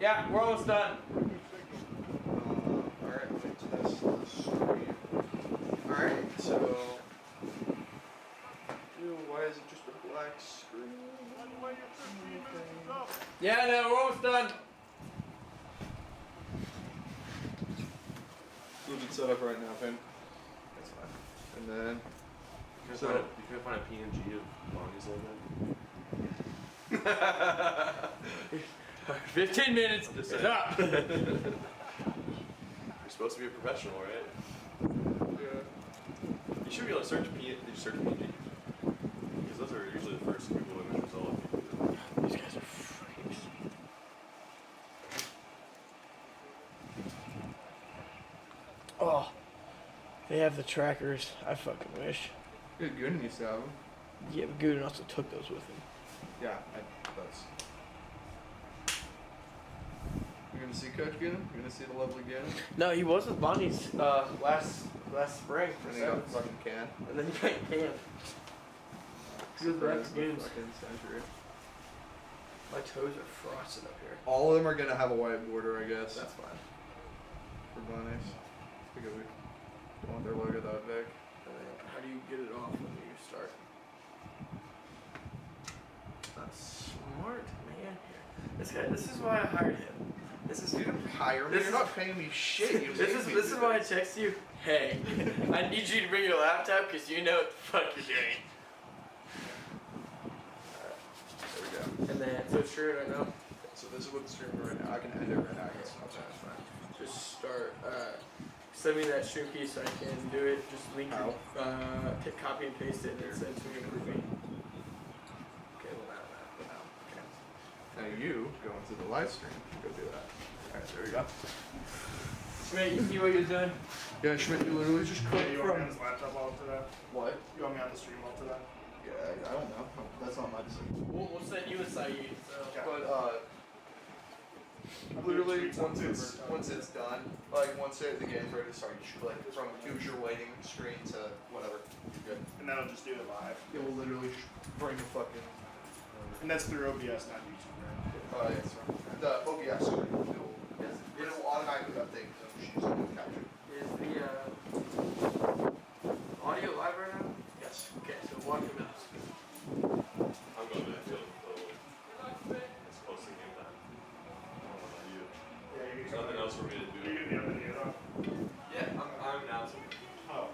Yeah, we're almost done. Alright, let me test the stream. Alright, so. Ew, why is it just a black screen? Yeah, no, we're almost done. Move it set up right now, Finn. That's fine. And then. You can find a PNG of Lonnie's logo. 15 minutes is up. You're supposed to be a professional, right? Yeah. You should be able to search PNG. Because those are usually the first Google image result. These guys are freaks. Oh, they have the trackers. I fucking wish. Good, Gooden used to have them. Yeah, but Gooden also took those with him. Yeah, that's. You're gonna see Coach Gooden? You're gonna see the lovely Gooden? No, he was with Bonnie's last spring for And he got sevens. fucking can. And then he got canned. He was back to games. Fucking century. My toes are frosted up here. All of them are gonna have a white border, I guess. That's fine. For bunnies. Because we don't want their logo that big. How do you get it off when you start? That's smart, man. This is why I hired him. This is You didn't hire me. This You're is- not paying me shit. You This made is me this do is why I text you. Hey, I need you to bring your laptop because you know what the fuck you're doing. There we go. And then so sure I know. So this is what the stream right now. I can end it right now. It's not That's fine. Just start. Send me that stream key so I can do it. Just link it. Take copy and paste it and then send it to me and approve me. Okay, well now. Okay. Now you go into the live stream. Go do that. Alright, there we go. Schmidt, you see what you're doing? Yeah, Schmidt, you literally just Yeah, click you want me on from. this laptop all today? What? You want me on the stream all today? Yeah, I don't know. That's not my decision. We'll send you a Saeed. So. Okay. But literally once it's done, like once the game's ready to start, you should click from Hoosier waiting screen to whatever. You're good. And then I'll just do it live. It will literally bring the fucking. And that's through OBS, not YouTube, right? Yes, sir. The OBS screen. It will automatically update because she's on capture. Is the audio live right now? Yes. Okay, so walk him out. I'm going to feel it's close to game time. I don't know about you. Yeah, There's nothing else for me to do. You're gonna be on video though? Yeah, I'm announcing. Oh.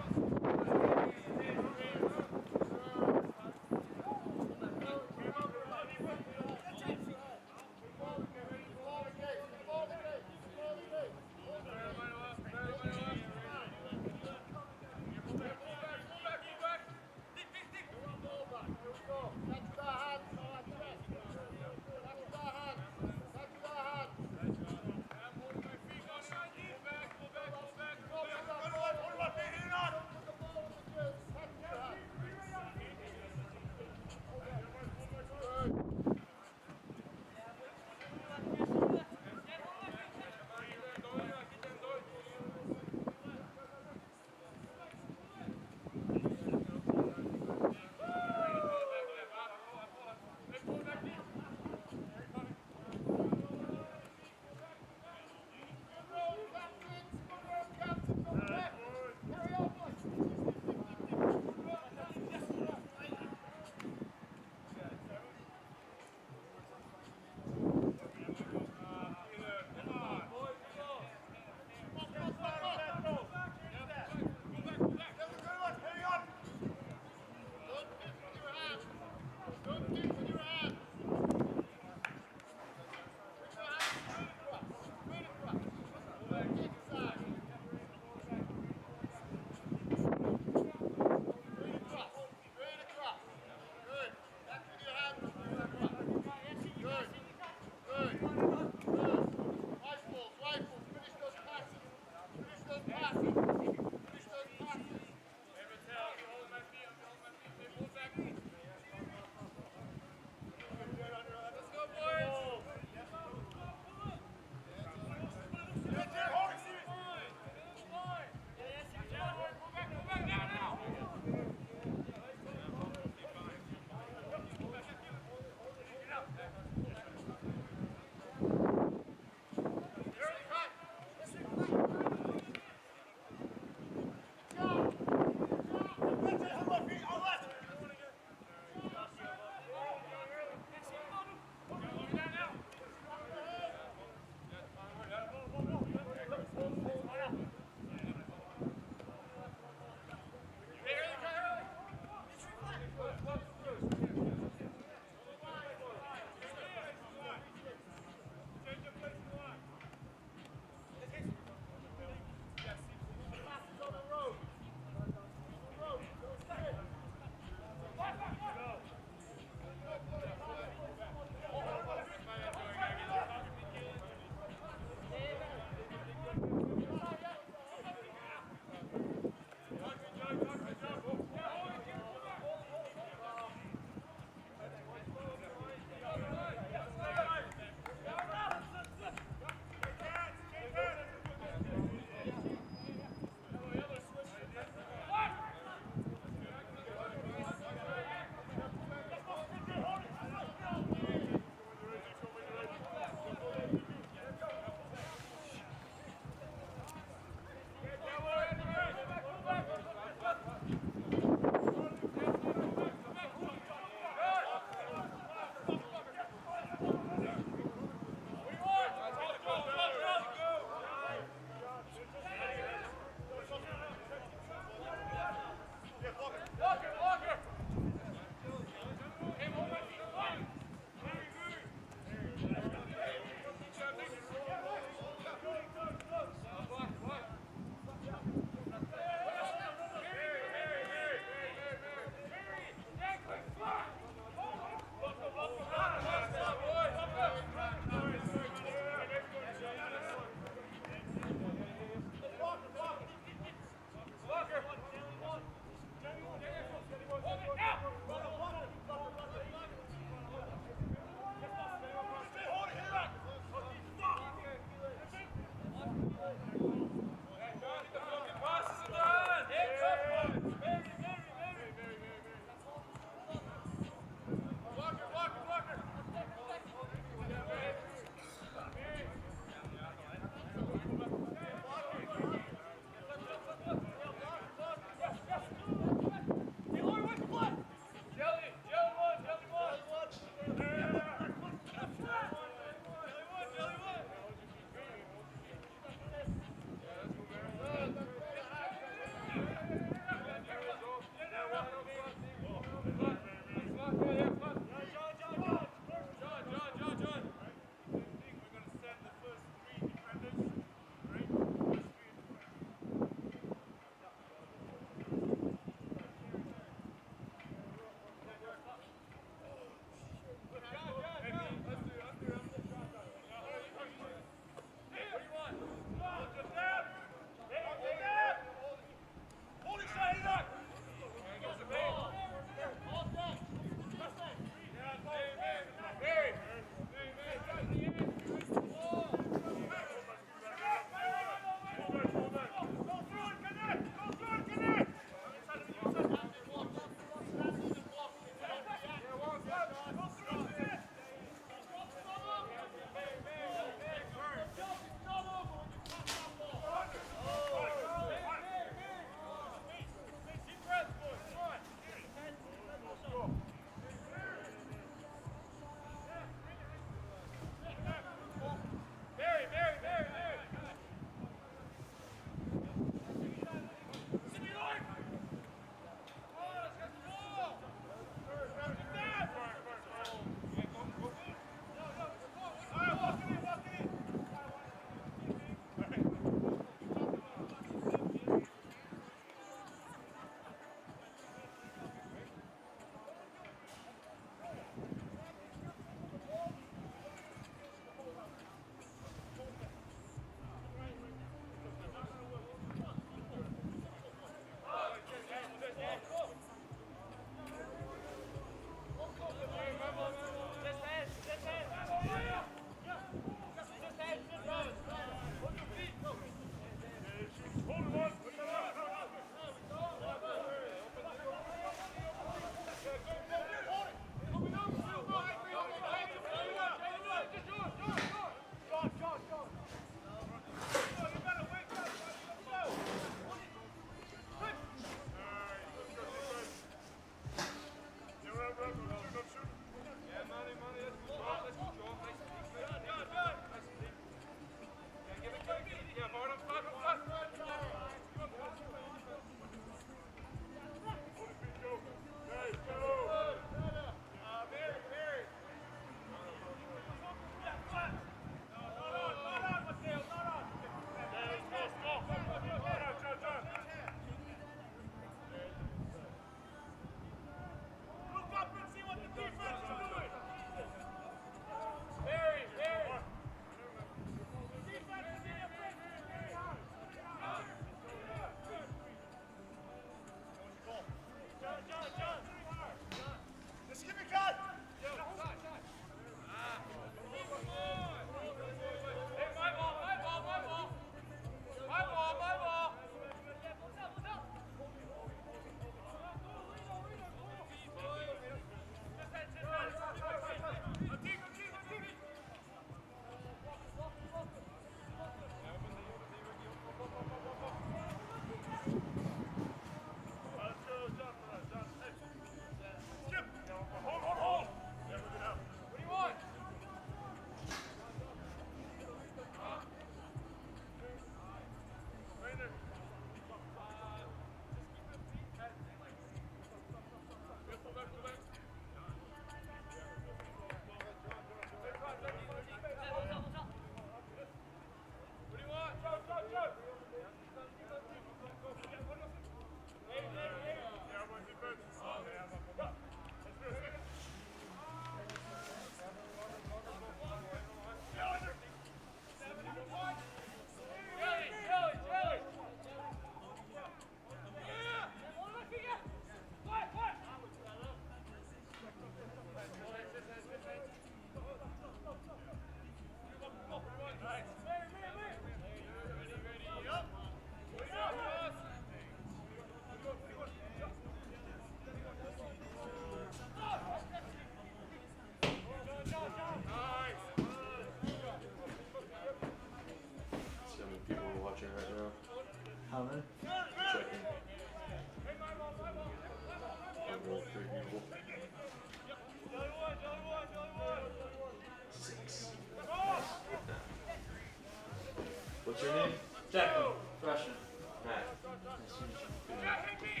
What's your name? Declan, freshman. Matt. Nice to meet you.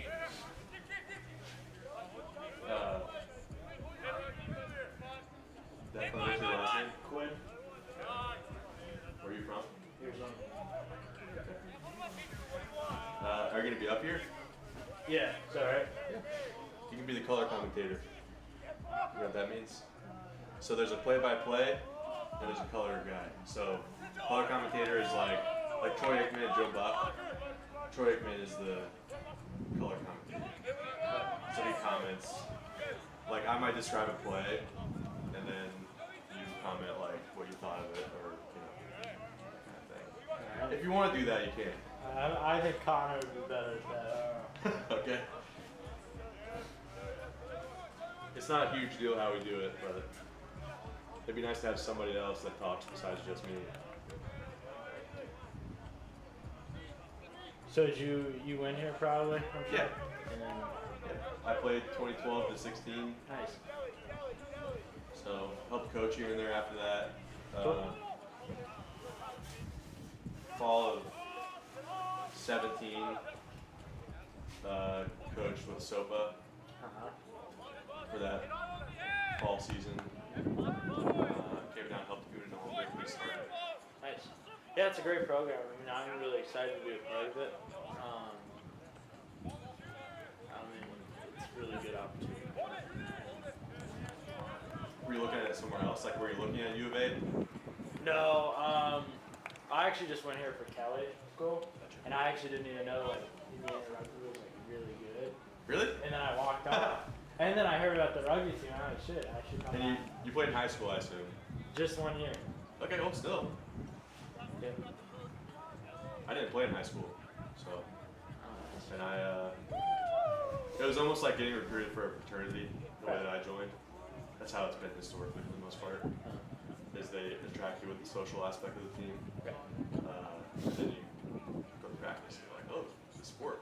Declan, what's your last name? Quinn. Where are you from? Arizona. Are you gonna be up here? Yeah, is that right? You can be the color commentator. You know what that means? So there's a play-by-play, and there's a color guy. So color commentator is like Troy Aikman and Joe Buck. Troy Aikman is the color commentator. So he comments, like I might describe a play, and then you comment like what you thought of it, or that kind of thing. If you want to do that, you can. I think Connor would be better at that. Okay. It's not a huge deal how we do it, but it'd be nice to have somebody else that talks besides just me. So did you win here probably? I'm sure. Yeah. And then, I played 2012 to 16, nice. so helped coach here and there after that. Fall of 17, coached with SOPA for that fall season. Came down, helped Gooden all the way started. Nice. Yeah, it's a great program. I mean, I'm really excited to be a part of it. I mean, it's a really good opportunity. Were you looking at it somewhere else? Like, were you looking at U of A? No, I actually just went here for Kelly school, and I actually didn't even know like Indiana rugby was like really good. Really? And then I walked on, and then I heard about the rugby team. I was like, shit, I should come And back. you played in high school, I assume. Just 1 year. Okay, well, still. Yeah. I didn't play in high school, so. And it was almost like getting recruited for a fraternity, the way that I joined. That's how it's been historically for the most part. Is they attract you with the social aspect of the team. And then you go to practice and you're like, oh, the sport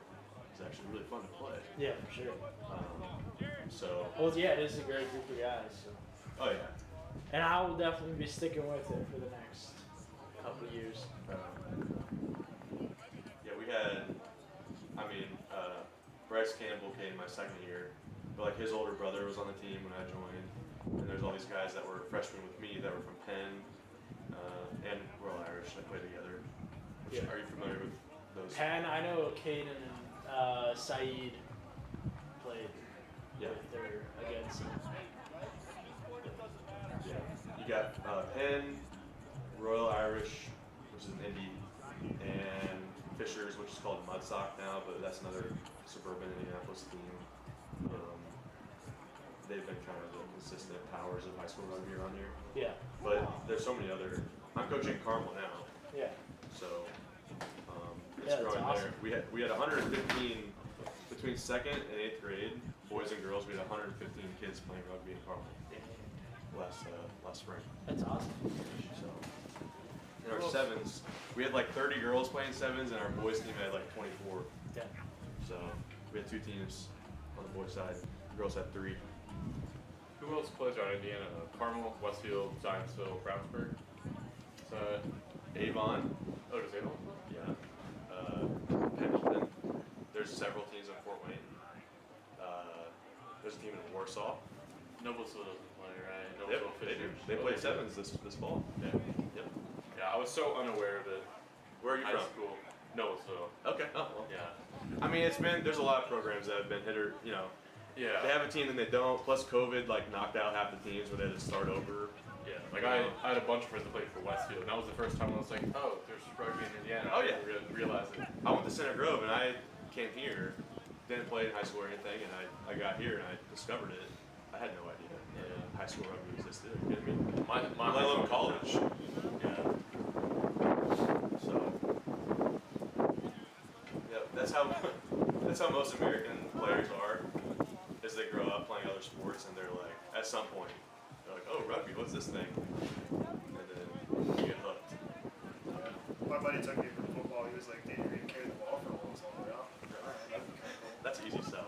is actually really fun to play. Yeah, for sure. So, Well, yeah, it is a great group of guys. So. oh yeah. And I will definitely be sticking with it for the next couple of years. Yeah, we had, Bryce Campbell came my second year, but like his older brother was on the team when I joined, and there's all these guys that were freshmen with me that were from Penn and Royal Irish that played together. Which, Yeah. are you familiar with those? Penn, I know Caden and Saeed played Yeah. with their against them. Yeah. You got Penn, Royal Irish, which is an indie, and Fishers, which is called Mudsock now, but that's another suburban Indianapolis team. They've been kind of the consistent powers of high school rugby around here. Yeah. But there's so many other. I'm coaching Carmel now, Yeah. so it's Yeah, that's growing awesome. there. We had 115 between 2nd and 8th grade, boys and girls. We had 115 kids playing rugby in Carmel last spring. That's awesome. So in our sevens, we had like 30 girls playing sevens, and our boys team had like 24. Yeah. So we had 2 teams on the boys side. Girls had 3. Who else plays around Indiana? Carmel, Westfield, Zionsville, Brownsburg. So, Avon, oh, does Avon? yeah. Pendleton. There's several teams in Fort Wayne. There's a team in Warsaw. Noblesville doesn't play, right? Yep, Noblesville they do. Fishers. They Oh, played do. sevens this fall. Yeah. Yep. Yeah, I was so unaware of it. Where are you High from? school. Noblesville. Okay. Oh well. Yeah. I mean, there's a lot of programs that have been hit or Yeah. they have a team and they don't. Plus COVID like knocked out half the teams where they had to start over. Yeah. Like I had a bunch of friends that played for Westfield, and that was the first time I was like, oh, there's rugby in Indiana. Oh, yeah. I didn't realize it. I went to Center Grove and I came here, didn't play in high school or anything, and I got here and I discovered it. I had no idea that high school rugby existed. Are you kidding me? My Let alone college. Yeah. So, yeah, that's how most American players are. Is they grow up playing other sports and they're like, at some point, they're like, oh, rugby, what's this thing? And then you get hooked. My buddy took me from football. He was like, "Dude, you're gonna carry the ball for once." I'm like, "Oh, all right, that'd be kind of cool." That's easy stuff.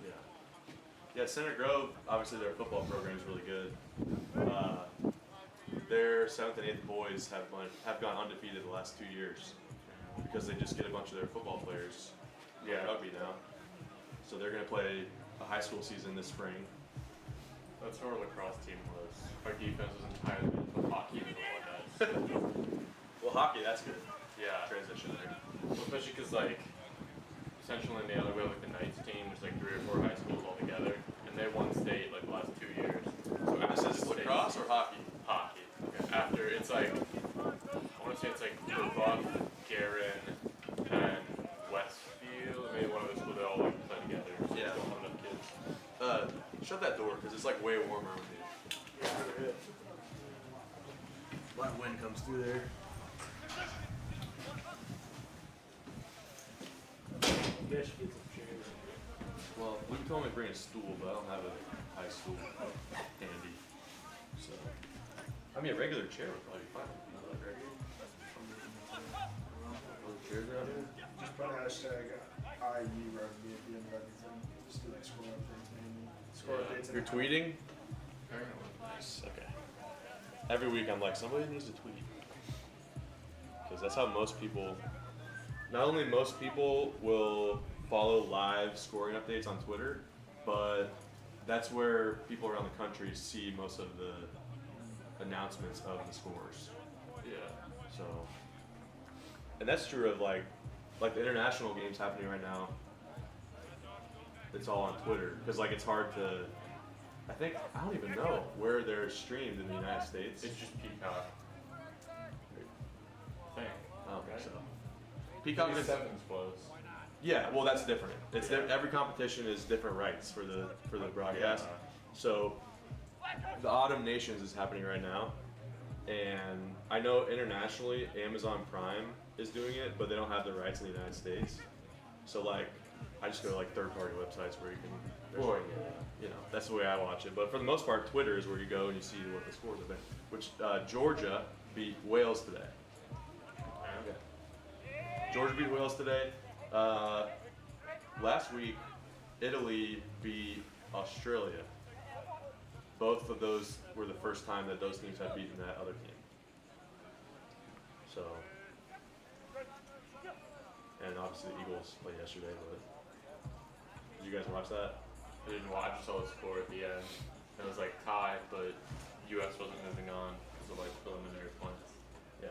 Yeah. Yeah, Center Grove, obviously their football program is really good. their 7th and 8th boys have gone undefeated the last 2 years because they just get a bunch of their football players Yeah. rugby now. So they're gonna play a high school season this spring. That's where our lacrosse team was. Our defense was entirely built for hockey and all that. Well, hockey, that's good. Yeah. Transition there. Well, especially because, like, essentially in the other way, like the Knights team, there's like 3 or 4 high schools all together, and they won state like the last 2 years. So This after is the state- lacrosse or hockey? Hockey. Okay. After it's like, I want to say it's like Buff, Garin, and Westfield. Maybe one of those schools they all like play together. So Yeah. Don't have enough kids. Shut that door because it's like way warmer with you. Yeah. A lot of wind comes through there. You guys should get some chairs. Well, Luke told me to bring a stool, but I don't have a high stool handy. So, I mean, a regular chair would probably be fine. Other chairs around here? Just put hashtag IU rugby at the end of everything. Just do like score updates mainly. Score Yeah. updates. You're tweeting? Nice. Okay. Every week I'm like, somebody needs to tweet. Because that's how most people, not only most people will follow live scoring updates on Twitter, but that's where people around the country see most of the announcements of the scores. Yeah. So, and that's true of like the international games happening right now. It's all on Twitter because like it's hard to. I don't even know where they're streamed in the United States. It's just Peacock. Thing. I don't think right? so. Peacock is Sevens was. yeah. Well, that's different. It's every competition is different rights for the broadcast. Yeah. So the Autumn Nations is happening right now, and I know internationally Amazon Prime is doing it, but they don't have the rights in the United States. So like, I just go to like third-party websites where you can. Well, You know, that's the way I watch it. But for the most part, Twitter is where you go and you see what the scores have been. Which Georgia beat Wales today. Georgia beat Wales today. Last week, Italy beat Australia. Both of those were the first time that those teams had beaten that other team. So, and obviously the Eagles played yesterday. But did you guys watch that? I didn't watch, I saw the score at the end. It was like tie, but US wasn't moving on because of like preliminary points. Yeah.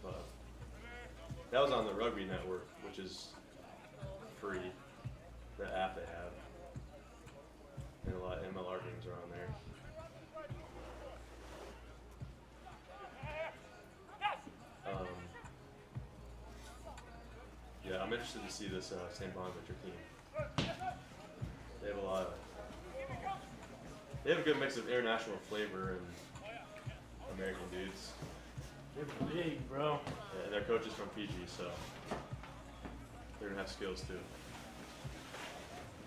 But that was on the Rugby Network, which is free. The app they have. And a lot of MLR games are on there. Yeah, I'm interested to see this St. Bonaventure team. They have a lot of. They have a good mix of international flavor and American dudes. They're big, bro. Yeah, and their coach is from Fiji, so they're gonna have skills too.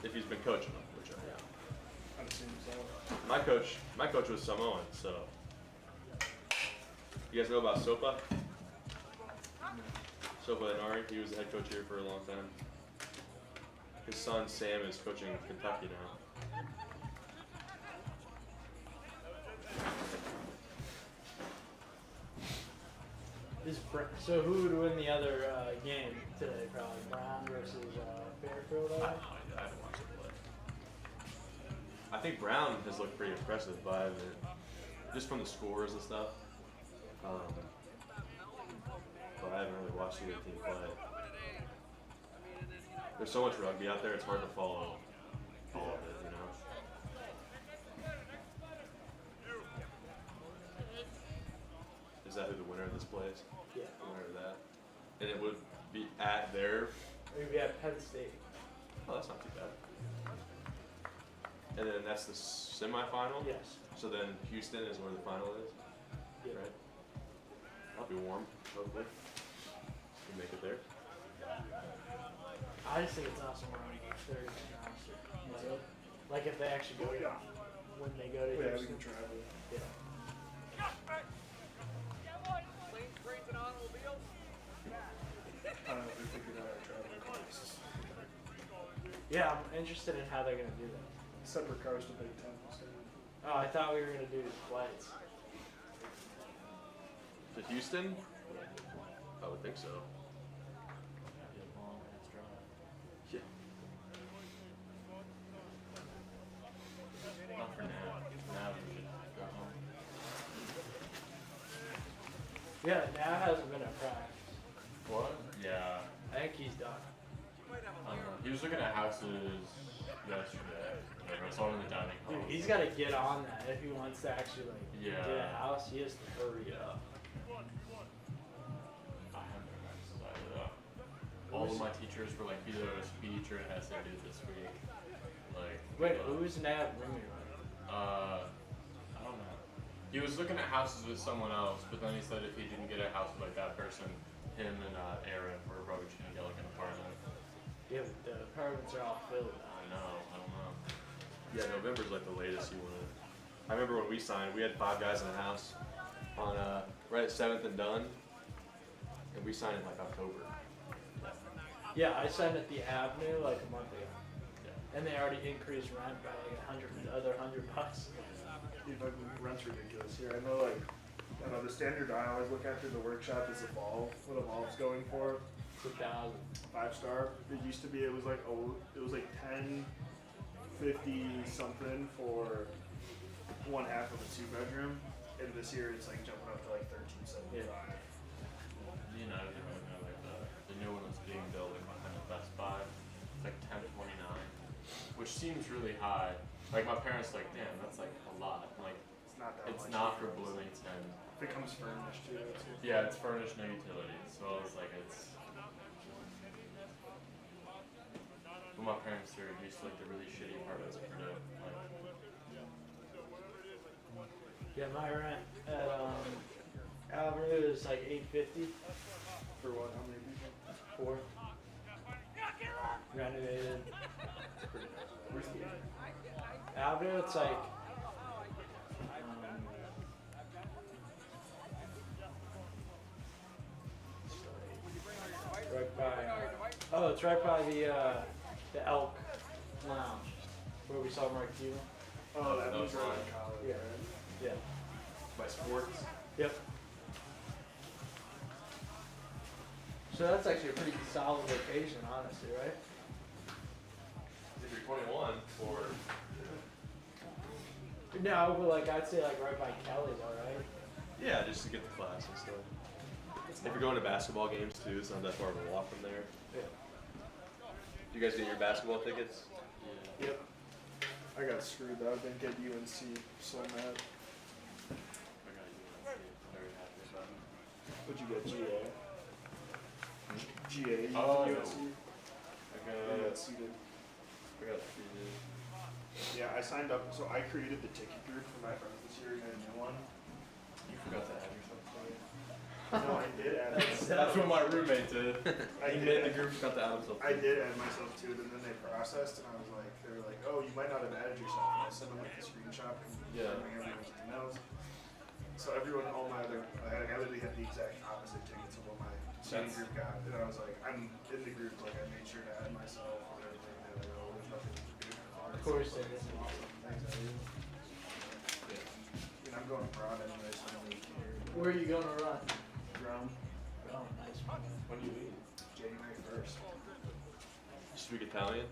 If he's been coaching them, which I am. I'd assume so. My coach was Samoan, so. You guys know about Sopa? Sopa Inari, he was the head coach here for a long time. His son Sam is coaching Kentucky now. So who would win the other game today? Probably Brown versus Fairfield. I haven't watched it play. I think Brown has looked pretty impressive by just from the scores and stuff. But I haven't really watched either team play. There's so much rugby out there; it's hard to follow all of it, you know. Is that who the winner of this plays? Yeah. The winner of that, and it would be at their. Maybe at Penn State. Oh, that's not too bad. And then that's the semifinal. Yes. So then Houston is where the final is, Yeah. right? That'll be warm, hopefully. We make it there. I just think it's awesome we're on the third roster. Like if they actually go to when they go to Yeah, we Houston. can travel. Yeah. I don't know if we figured out our travel costs. Yeah, I'm interested in how they're gonna do that. Separate cars to Big Ten. So Oh, I thought we were gonna do flights. To Houston? I would think so. Yeah. Not for now. Now we should go home. Yeah, now hasn't been a practice. What? Yeah. I think he's done. I don't know. He was looking at houses yesterday. Like, I saw him in the dining hall. Dude, he's got to get on that if he wants to actually like Yeah. get a house. He has to hurry up. I haven't been practices either though. All of my teachers were like either a speech or an essay due this week. Like. Wait, who's Nat rooming with? I don't know. He was looking at houses with someone else, but then he said if he didn't get a house with like that person, him and Aaron were probably just gonna get like an apartment. Yeah, but the apartments are all filled now. I know. I don't know. Yeah, November's like the latest you wanted. I remember when we signed, we had 5 guys in the house on right at 7th and Dunn, and we signed in like October. Yeah, I signed at the Avenue like a month ago, Yeah. and they already increased rent by like another $100. Dude, fucking rent's ridiculous here. I know, like, I don't know, the standard I always look at through the workshop is Evolve. What Evolve's going for? It's 1,000. 5-star. It used to be, it was like 10, 50 something for one half of a 2-bedroom. And this year it's like jumping up to like 13.75. You know, they don't know like the new one that's being built like behind the Best Buy. It's like 1029, which seems really high. Like my parents like, damn, that's like a lot. I'm like, It's not that it's much. not for either. Bloomington. If it comes furnished too. It's Yeah, it's furnished, no utilities. So I was like, it's. But my parents are used to like the really shitty apartments in Purdue. Like, Yeah, my rent at Avenue is like $850 for what? How many people? for renovated. Where's the Avenue, it's like right by. Oh, it's right by the Elk Lounge where we saw Mark Cuban. Oh, that No, was it's right not. in college, Yeah. right? Yeah. By sports? Yep. So that's actually a pretty solid location, honestly, right? If you're 21 or No, but like I'd say like right by Kelly's, all right. yeah, just to get the class and stuff. If you're going to basketball games too, it's not that far of a walk from there. Yeah. You guys get your basketball tickets? yeah. Yep. I got screwed though. I didn't get UNC. So mad. I got UNC. Very happy about it. What'd you get? GA? GA? You Oh, UNC? I got seated. seated. Yeah, I signed up. So I created the ticket group for my friends this year and a new one. You forgot to add yourself to it. No, I did add myself. That's what my roommate did. I He did made the add- group, got the out himself. I did add myself to it, and then they processed, and I was like, they were like, oh, you might not have added yourself. And I sent them like the screenshot Yeah. confirming everyone's emails. So everyone, all my other, I literally had the exact opposite tickets of what my senior group got, and I was like, I'm in the group, like I made sure to add myself and everything. They're like, oh, there's nothing you can do. Of course Like, it is. awesome things I do. And I'm going abroad anyway, so I'm really here. Where are you gonna run? Rome, Oh, nice one. When do you leave? January 1st. You speak Italian?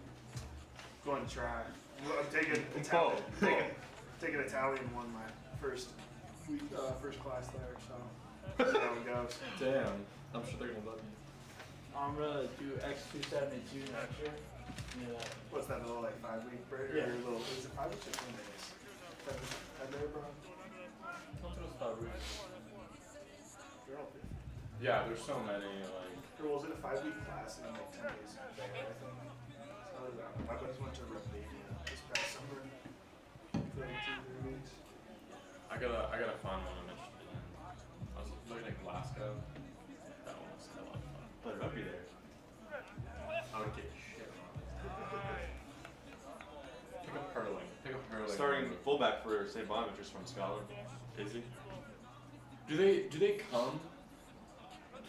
Going to try. Well, I'm taking Oh. Italian. Taking Italian one my first week, first class there. So see how it goes. Damn. I'm sure they're gonna love you. I'm gonna do X272 next year. Yeah. What's that little like 5-week break? Yeah. Or little, is it 5 weeks or 10 days? 10 day, bro. They're all 50. Yeah, there's so many like. Or was it a 5-week class and then like 10 days there? I think. So, my buddies went to Rugby this past summer for like 2-3 weeks. I gotta find one I'm interested in. I was looking at Glasgow. That one was a lot of fun. Play rugby there. I would get shit on it. Pick up hurling. Pick up hurling. Starting fullback for St. Bonaventure's from Scotland. Is he? Do they come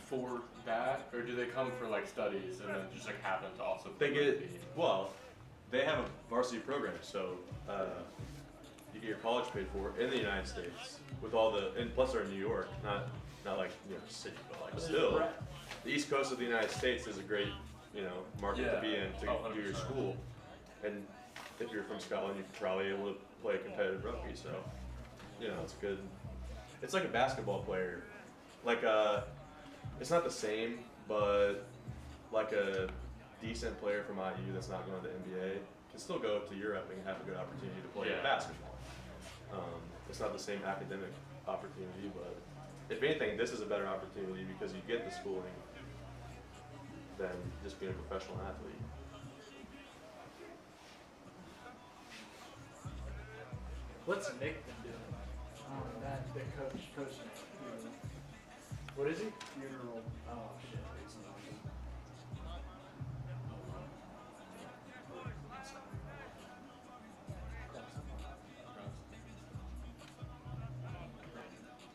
for that, or do they come for like studies and then just like happen to also They play get rugby? well. They have a varsity program, so you get your college paid for in the United States with all the, and plus they're in New York, not like New York City, but like still, the East Coast of the United States is a great, market to be in to do your 100%. school. And if you're from Scotland, you're probably able to play competitive rugby. So, it's good. It's like a basketball player. Like it's not the same, but like a decent player from IU that's not going to the NBA can still go to Europe and have a good opportunity to play basketball. It's not the same academic opportunity, but if anything, this is a better opportunity because you get the schooling than just being a professional athlete. What's Nick been doing? That the coach. What is he? Funeral. Oh shit.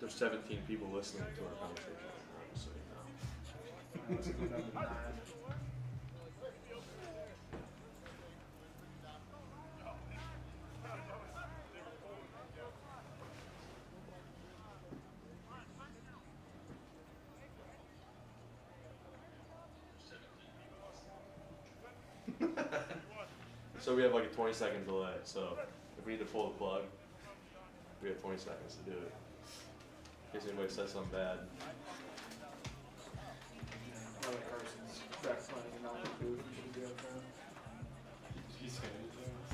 There's 17 people listening to our conversation right now, just so you know. Let's go down to 9. So we have like a 20-second delay. So if we need to pull the plug, we have 20 seconds to do it. In case anybody says something bad. I like Carson's back playing and not the booth. We should be up front. He's gonna do things.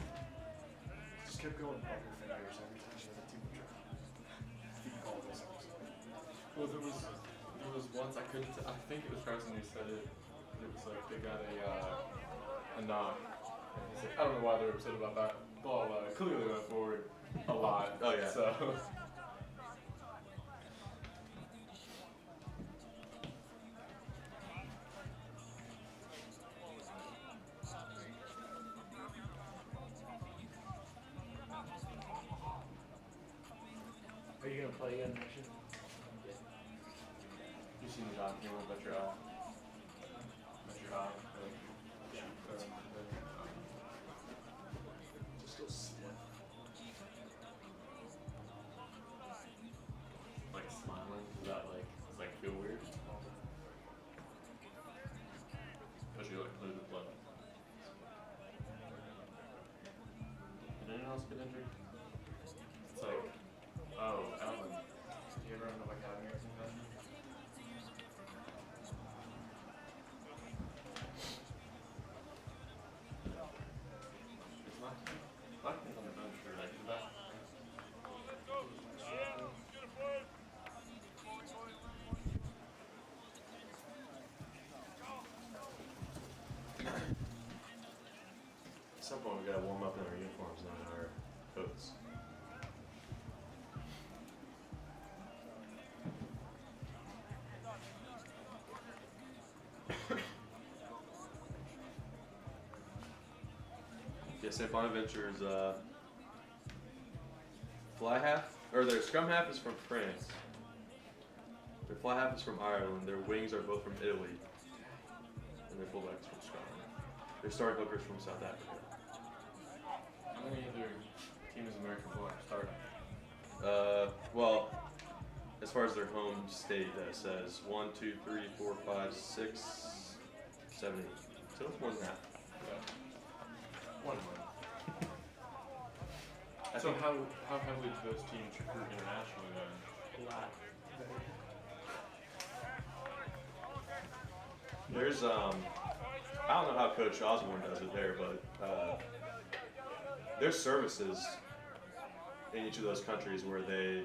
Just kept going poker fingers every time she had a team drop. Keep calling this episode. Well, there was once I couldn't. I think it was Carson who said it. It was like they got a knock. And he's like, I don't know why they're upset about that. Blah blah. Clearly went forward a lot. Oh, yeah. So. Are you gonna play again next year? You seen the document about your eye? About your eye? Just go slip. Like smiling? Does that feel weird? Because you lose the blood. Did anyone else get injured? It's like, oh, Alan, do you ever end up like having your concussion? It's not. I think on the bench for like the back. At some point, we gotta warm up in our uniforms and in our coats. Yeah, St. Bonaventure's fly half, or their scrum half is from France. Their fly half is from Ireland. Their wings are both from Italy, and their fullbacks from Scotland. Their starting hooker's from South Africa. How many other team is American football starting? Well, as far as their home state, that says 1, 2, 3, 4, 5, 6, 7, 8. So it's more than that. Yeah. One more. I So think how heavily do those teams recruit internationally then? A lot. there's I don't know how Coach Osborne does it there, but there's services in each of those countries where they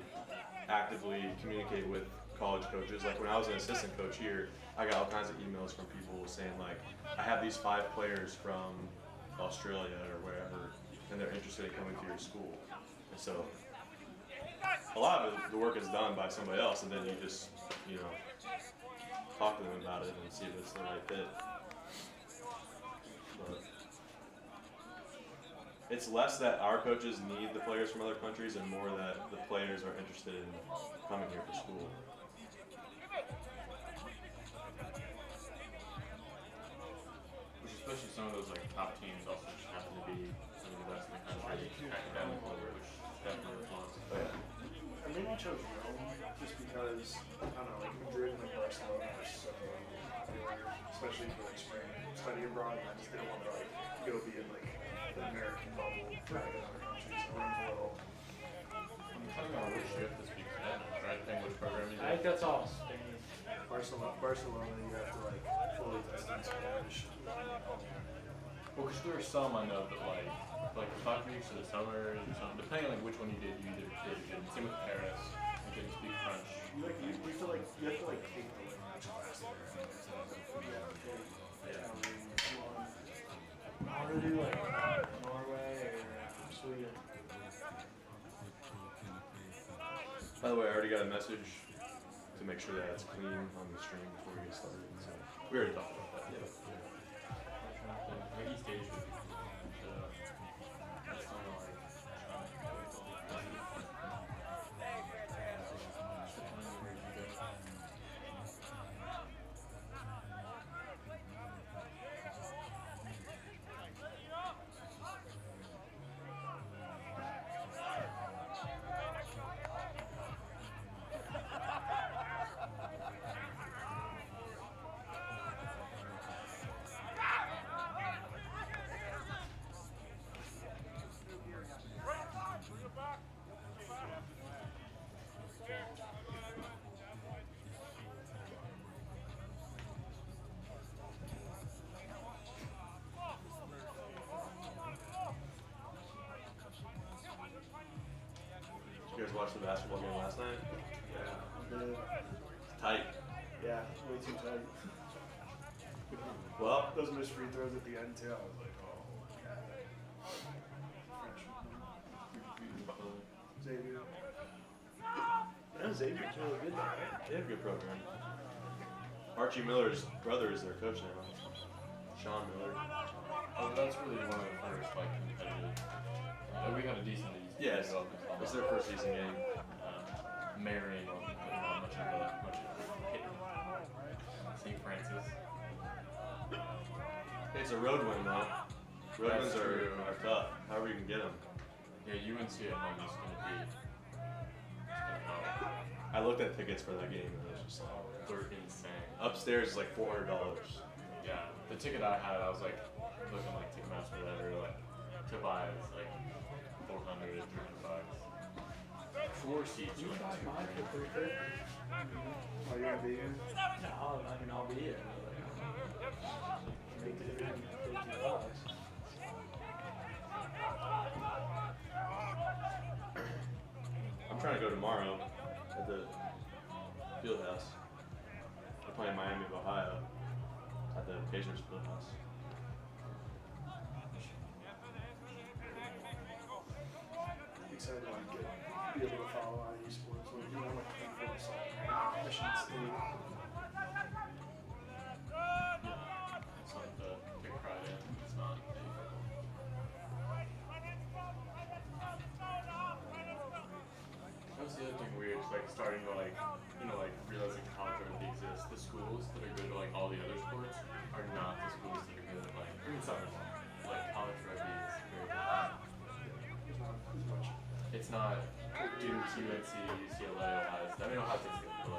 actively communicate with college coaches. Like when I was an assistant coach here, I got all kinds of emails from people saying like, I have these 5 players from Australia or wherever, and they're interested in coming to your school. And so a lot of the work is done by somebody else, and then you just, talk to them about it and see if it's the right fit. But it's less that our coaches need the players from other countries and more that the players are interested in coming here for school. Which especially some of those like top teams also just happen to be some of the best in the country academically, which that we chose Rome just because, I don't know, like Madrid and like Barcelona are so popular, especially for like spring study abroad, and I just didn't want to like go be in like the American bubble for like another country, so Rome's a little. I'm telling you which you have to speak Spanish, right? Think which program you I think did. that's all Spain. Barcelona, you have to like fully test in Spanish. Well, because there are some I know that like the 5 weeks or the summer or something, depending on like which one you did, you either did. Same with Paris, you didn't speak French. You have to like take the language class there. You have to take Italian, I want to do like Norway or Sweden. By the way, I already got a message to make sure that it's clean on the stream before we get started. So we already talked about that. Yeah. Like East Asia would be cool. I still know like You guys watched the basketball game last night? It's tight. yeah, way too tight. Well, Those missed free throws at the end too. I was like, oh. Xavier. No, Xavier's really good though, right? they have a good program. Archie Miller's brother is their coach now. Sean Miller. oh, that's really one of the first like competitive. We had a decent Yes, it's their first season game. Marion wasn't putting on much of a hit. St. Francis. It's a road win though. Road That's wins true. are tough. However you can get them. Yeah, UNC at home is going to be. I looked at tickets for that game and it was just like They're insane. upstairs is like $400. Yeah, the ticket I had, I was like looking like Ticketmaster or whatever, like to buy it was like 400 to 300 bucks. 4 seats. You were buy like mine for $200. $350. Oh, you gonna be here? No, I mean I'll be here. Make it $50. I'm trying to go tomorrow at the field house. They're playing Miami of Ohio at the Pacers field house. Excited to like be able to follow IU sports. Like, you know, like football, soccer, Michigan State. It's not the big crowd in. It's not big. That's the other thing weird. It's like starting to like, like realizing college rugby exists. The schools that are good at like all the other sports are not the schools that are good at like, soccer. Like college rugby is very good. There's not as much. It's not Duke, UNC, UCLA, Ohio State. I mean, Ohio State's good, but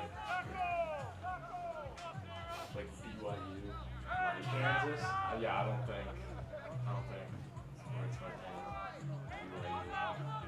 like BYU, like Kansas. Yeah, I don't think sports my thing. BYU.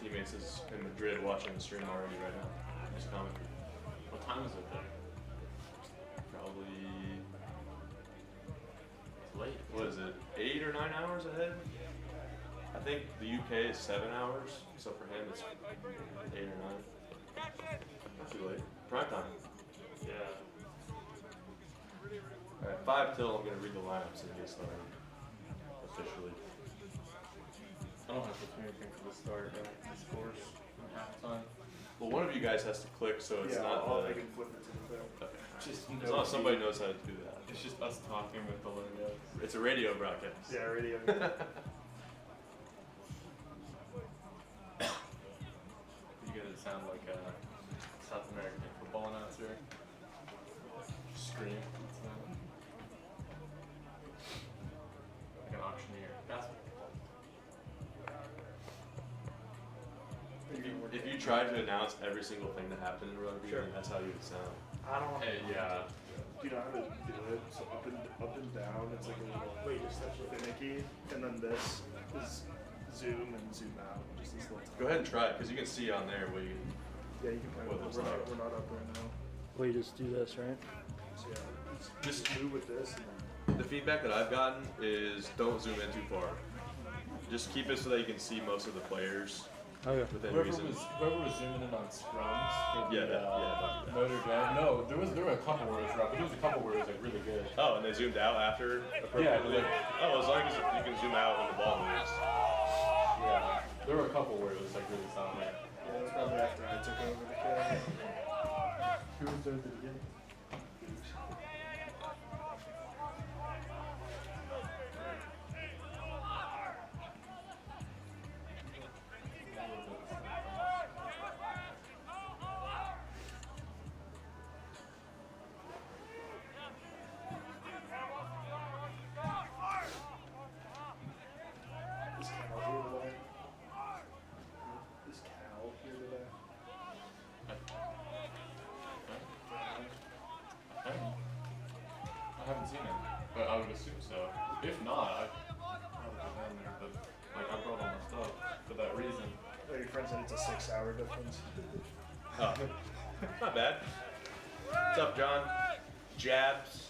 teammates is in Madrid watching the stream already right now. Just commenting. What time is it there? Probably, It's late. what is it, 8 or 9 hours ahead? I think the UK is 7 hours, so for him it's 8 or 9. Not too late. Prime time. Yeah. Alright, 5 till I'm gonna read the lineups and get started. Officially. I don't have to do anything for the start, right? The scores in halftime. Well, one of you guys has to click, so it's yeah, not I the. can flip it to the thing. Okay. Just As long as somebody knows how to do that. It's just us talking with the logos. It's a radio broadcast. Yeah, radio. You guys sound like a South American football announcer. Scream. Like an auctioneer. Basketball. If you tried to announce every single thing that happened in rugby, Sure. then that's how you would sound. I don't want Hey, yeah. Do you know how to do it? So up and down, it's like a little Wait, just touch it. finicky, and then this is zoom and zoom out. Just this little. Go ahead and try it, because you can see on there what you. Yeah, you can kind What of. looks We're not, like. we're not up right now. Wait, just do this, right? So yeah, Just- just move with this. And then, The feedback that I've gotten is don't zoom in too far. Just keep it so that you can see most of the players Okay. within Whoever reason. was zooming in on scrums for the Yeah, don't do that. Notre Dame. No, there were a couple where it was rough, but there was a couple where it was like really good. Oh, and they zoomed out after appropriately? like- Oh, as long as you can zoom out when the ball moves. Yeah, there were a couple where it was like really solid. yeah, it was probably after I took over the camera. Who was there at the beginning? Is Cal here today? Is Cal here today? I haven't seen him, but I would assume so. If not, I probably down there, but like I brought all my stuff for that reason. Oh, your friend said it's a 6-hour difference. Oh, not bad. What's up, John? Jabs.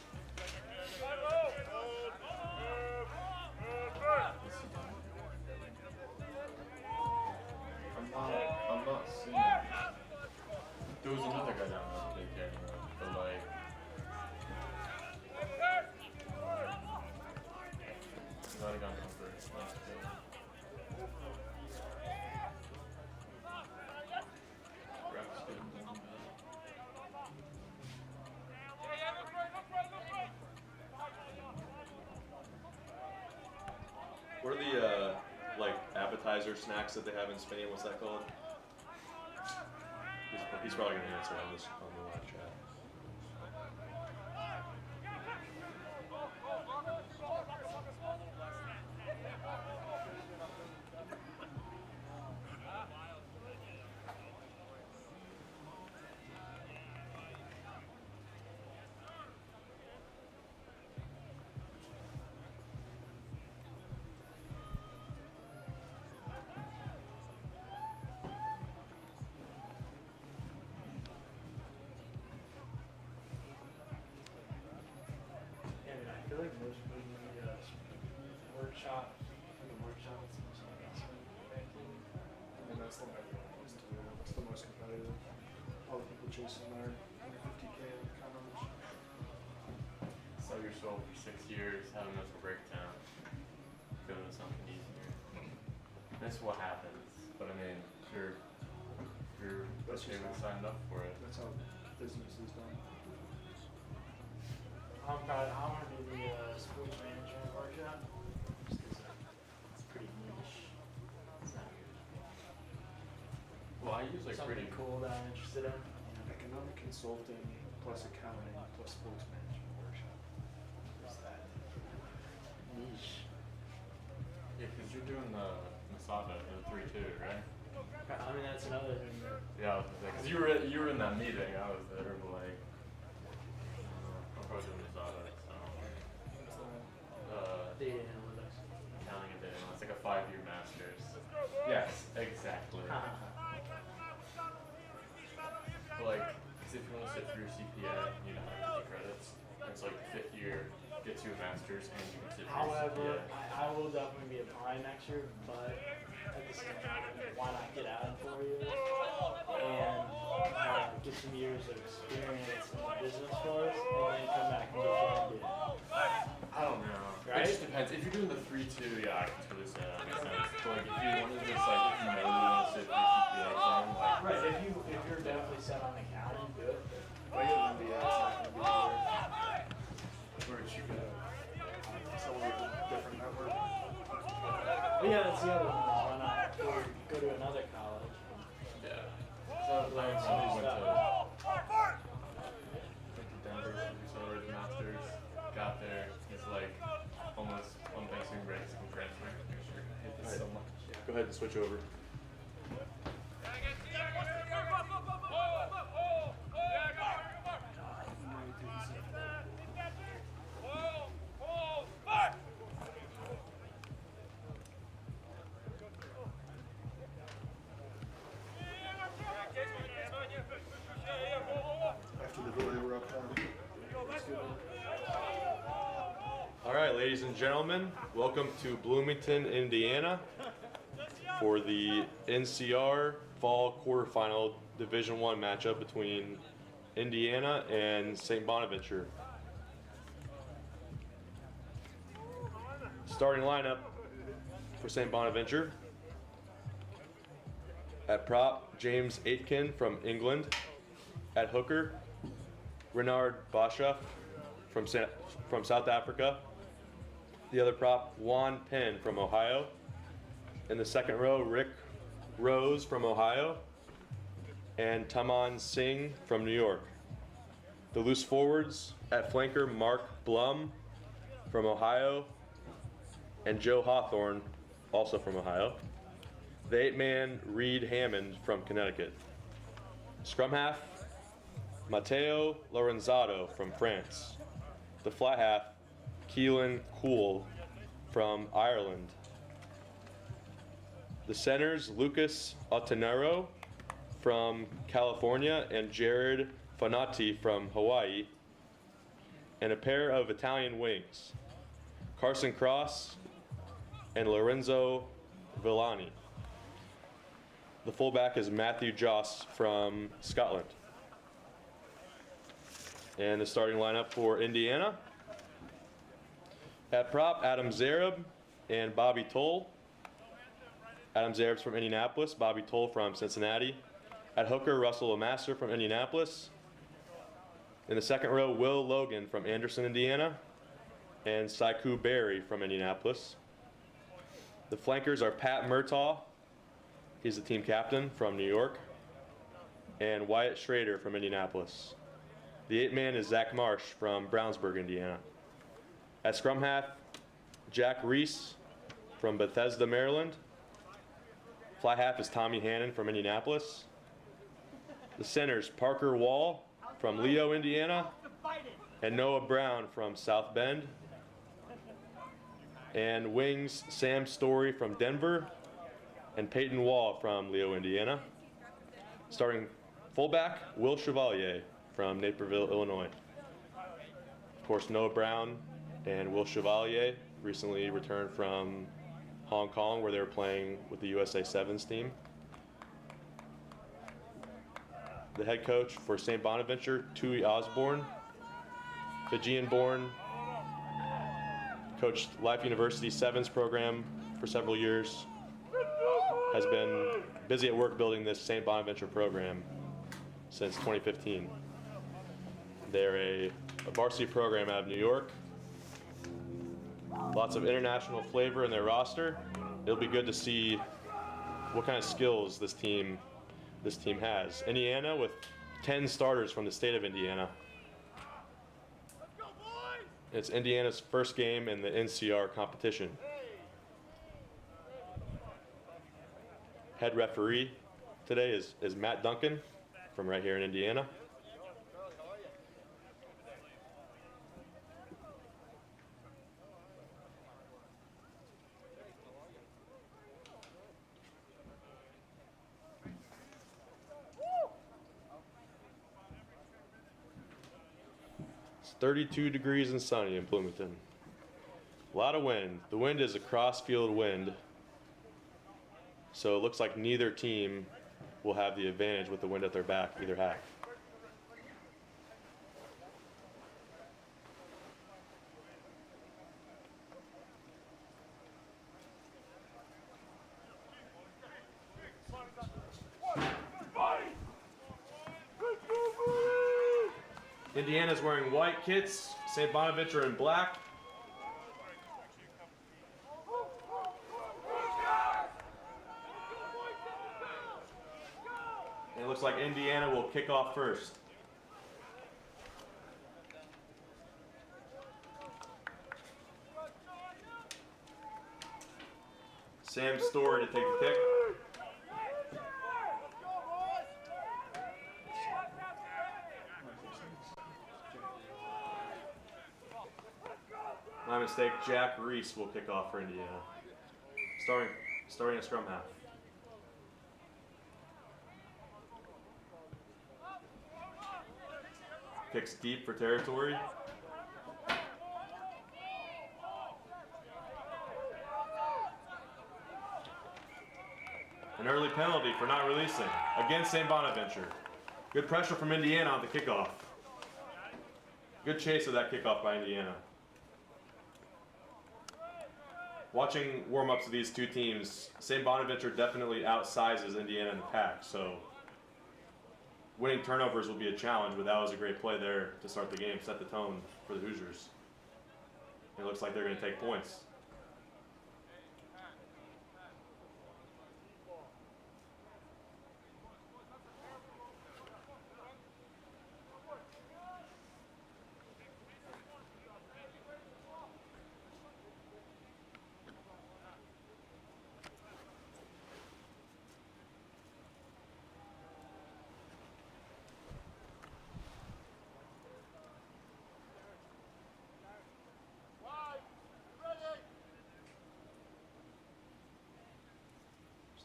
I'm not seeing him. There was another guy down there that came, but like. He's already gone over. Refs didn't want that. What are the like appetizer snacks that they have in Spain? What's that called? He's probably gonna answer on the live chat. Yeah, I mean, I feel like most people need a workshop, like a workshop with some sort of investment activity. I mean, that's the one everyone wants to do. It's the most competitive. All the people chasing their 50K college. Sell your soul for 6 years, have a mental breakdown, go to something easier. That's what happens. But I mean, you're That's just signed up for it. That's how business is done. I want to do the sports management workshop. Just 'cause it's pretty niche. It's not Well, I use like something pretty cool that I'm interested in. You know, Economic consulting plus accounting plus sports management workshop. just that niche. Yeah, because you're doing the Masada, the 3-2, right? I mean, that's another thing that Yeah, because you were in that meeting. I was there, but like, I'm probably doing Masada, so data analytics. accounting and data. It's like a 5-year master's. Yes, exactly. like, because if you want to sit for your CPA, you need 150 credits. And it's like the 5th year gets you a master's and you can sit for your However, CPA. I will definitely be applying next year, but at the same time, why not get out in 4 years and get some years of experience in the business force and then come back and get your MBA? I don't know. Right? It just depends. If you're doing the 3-2, yeah, I can totally say that makes sense. But like, if you want to just like, if you know you want to sit for your CPA exam, like, Right, if you're definitely set on accounting, do it. But your MBA, it's not going to be yours. where did you go? Somewhere with a different network. But yeah, that's the other one. Is why not go to another college? Yeah. So learn some Somebody new went stuff. to Denver, started his master's, got there, he's like almost on Thanksgiving break, he's going transferring. I hate this so much. Go ahead and switch over. After the delay, we're up 10. All right, ladies and gentlemen, welcome to Bloomington, Indiana for the NCR Fall Quarterfinal Division I matchup between Indiana and St. Bonaventure. Starting lineup for St. Bonaventure. At prop, James Aitken from England. At hooker, Renard Basha from South Africa. The other prop, Juan Penn from Ohio. In the second row, Rick Rose from Ohio. And Taman Singh from New York. The loose forwards, at flanker, Mark Blum from Ohio. And Joe Hawthorne, also from Ohio. The 8-man, Reed Hammond from Connecticut. Scrum half, Matteo Lorenzato from France. The flat half, Keelan Cool from Ireland. The centers, Lucas Ottenero from California and Jared Fanati from Hawaii. And a pair of Italian wings, Carson Cross and Lorenzo Villani. The fullback is Matthew Joss from Scotland. And the starting lineup for Indiana. At prop, Adam Zareb and Bobby Toll. Adam Zareb's from Indianapolis, Bobby Toll from Cincinnati. At hooker, Russell Lamaster from Indianapolis. In the second row, Will Logan from Anderson, Indiana. And Saiku Berry from Indianapolis. The flankers are Pat Murtaugh, he's the team captain from New York, and Wyatt Schrader from Indianapolis. The 8-man is Zach Marsh from Brownsburg, Indiana. At scrum half, Jack Reese from Bethesda, Maryland. Fly half is Tommy Hannon from Indianapolis. The centers, Parker Wall from Leo, Indiana, and Noah Brown from South Bend. And wings, Sam Story from Denver, and Peyton Wall from Leo, Indiana. Starting fullback, Will Chevalier from Naperville, Illinois. Of course, Noah Brown and Will Chevalier recently returned from Hong Kong, where they were playing with the USA Sevens team. The head coach for St. Bonaventure, Tui Osborne, Fijian-born, coached Life University Sevens program for several years, has been busy at work building this St. Bonaventure program since 2015. They're a varsity program out of New York. Lots of international flavor in their roster. It'll be good to see what kind of skills this team has. Indiana with 10 starters from the state of Indiana. It's Indiana's first game in the NCR competition. Head referee today is Matt Duncan from right here in Indiana. 32 degrees and sunny in Bloomington. A lot of wind. The wind is a cross-field wind, so it looks like neither team will have the advantage with the wind at their back either half. Indiana's wearing white kits, St. Bonaventure in black. And it looks like Indiana will kick off first. Sam Story to take the kick. My mistake, Jack Reese will kick off for Indiana. Starting a scrum half. Kicks deep for territory. An early penalty for not releasing against St. Bonaventure. Good pressure from Indiana on the kickoff. Good chase of that kickoff by Indiana. Watching warm-ups of these two teams, St. Bonaventure definitely outsizes Indiana in the pack, so winning turnovers will be a challenge, but that was a great play there to start the game, set the tone for the Hoosiers. It looks like they're going to take points.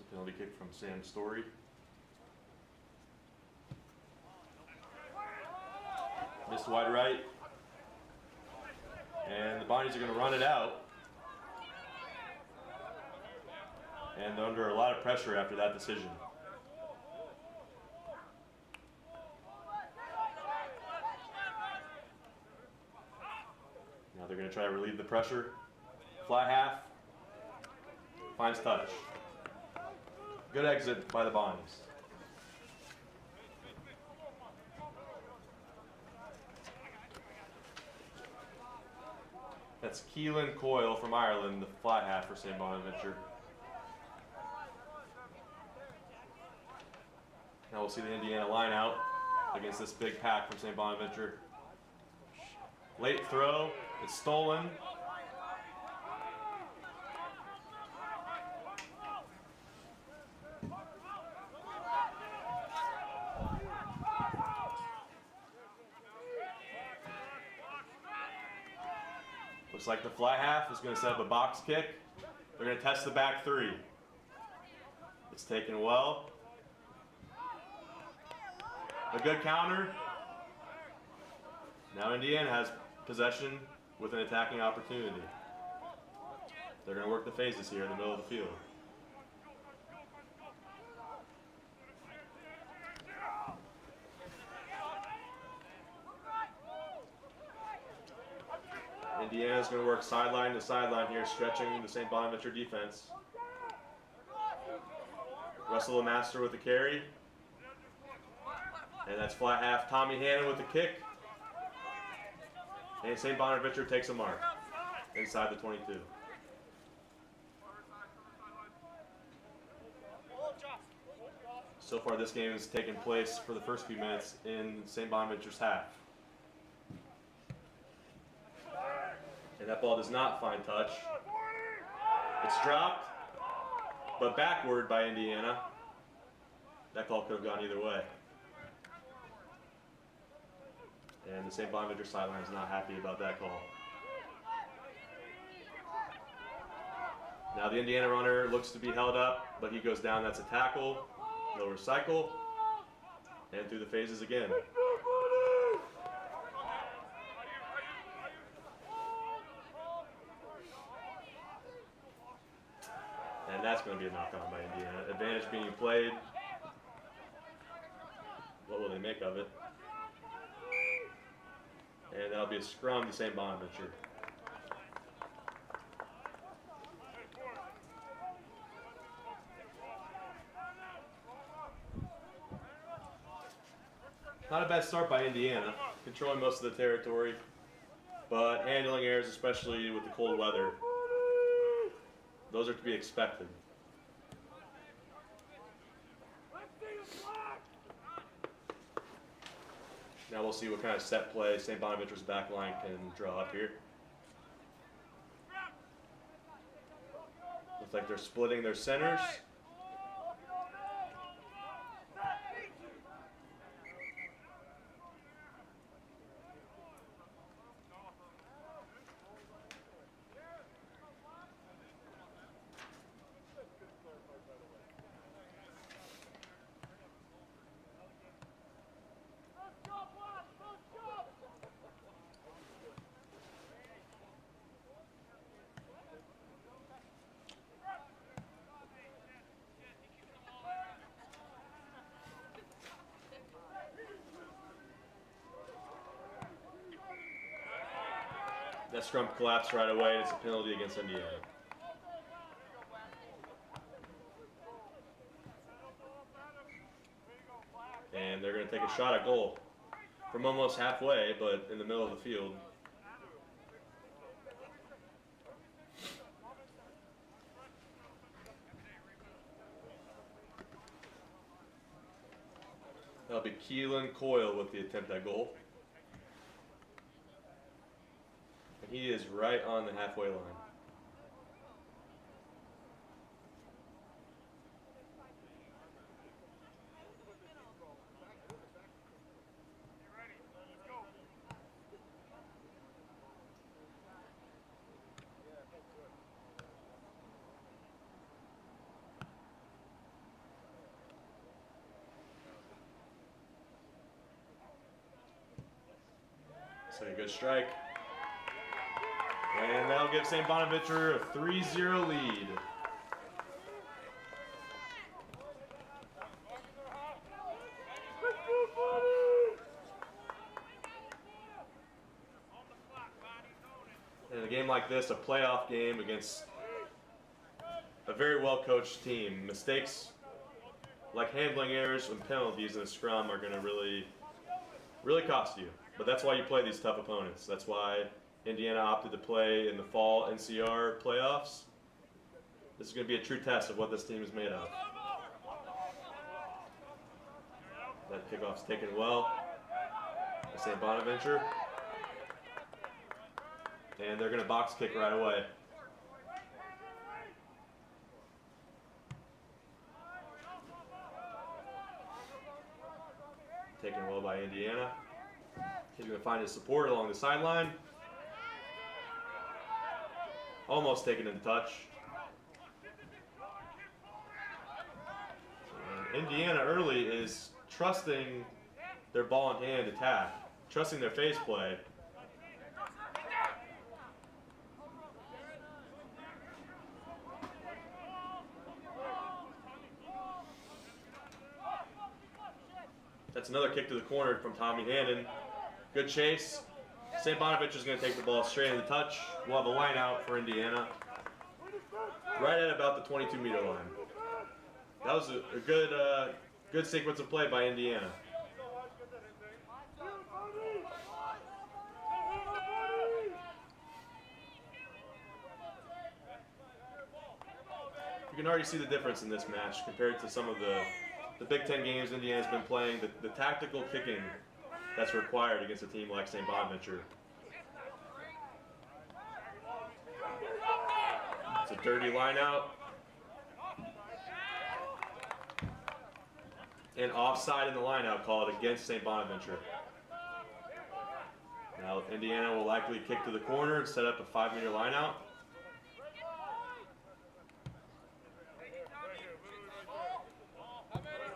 Penalty kick from Sam Story. Missed wide right. And the Bonnies are going to run it out. And under a lot of pressure after that decision. Now they're going to try to relieve the pressure. Fly half. Finds touch. Good exit by the Bonnies. That's Keelan Coyle from Ireland, the fly half for St. Bonaventure. Now we'll see the Indiana line out against this big pack from St. Bonaventure. Late throw, it's stolen. Looks like the fly half is going to set up a box kick. They're going to test the back three. It's taken well. A good counter. Now Indiana has possession with an attacking opportunity. They're going to work the phases here in the middle of the field. Indiana's going to work sideline to sideline here, stretching the St. Bonaventure defense. Russell Master with the carry. And that's flat half Tommy Hannon with the kick. And St. Bonaventure takes a mark inside the 22. So far this game has taken place for the first few minutes in St. Bonaventure's half. And that ball does not find touch. It's dropped, but backward by Indiana. That call could have gone either way. And the St. Bonaventure sideline is not happy about that call. Now the Indiana runner looks to be held up, but he goes down. That's a tackle. Lower cycle. And through the phases again. that's going to be a knock on by Indiana. Advantage being played. What will they make of it? And that'll be a scrum to St. Bonaventure. Not a bad start by Indiana, controlling most of the territory, but handling errors, especially with the cold weather, those are to be expected. Now we'll see what kind of set play St. Bonaventure's back line can draw up here. Looks like they're splitting their centers. That scrum collapsed right away, and it's a penalty against Indiana. And they're going to take a shot at goal from almost halfway, but in the middle of the field. That'll be Keelan Coyle with the attempt at goal. He is right on the halfway line. So a good strike. And that'll give St. Bonaventure a 3-0 lead. In a game like this, a playoff game against a very well-coached team, mistakes like handling errors and penalties in a scrum are going to really cost you. But that's why you play these tough opponents. That's why Indiana opted to play in the fall NCR playoffs. This is going to be a true test of what this team is made of. That kickoff's taken well by St. Bonaventure. And they're going to box kick right away. Taken well by Indiana. He's going to find his support along the sideline. Almost taken in touch. And Indiana early is trusting their ball in hand attack, trusting their face play. That's another kick to the corner from Tommy Hannon. Good chase. St. Bonaventure is going to take the ball straight in the touch. We'll have a line out for Indiana. Right at about the 22-meter line. That was a good sequence of play by Indiana. You can already see the difference in this match compared to some of the Big Ten games Indiana's been playing. The tactical kicking that's required against a team like St. Bonaventure. It's a dirty line out. And offside in the line out called against St. Bonaventure. Now Indiana will likely kick to the corner and set up a 5-meter line out.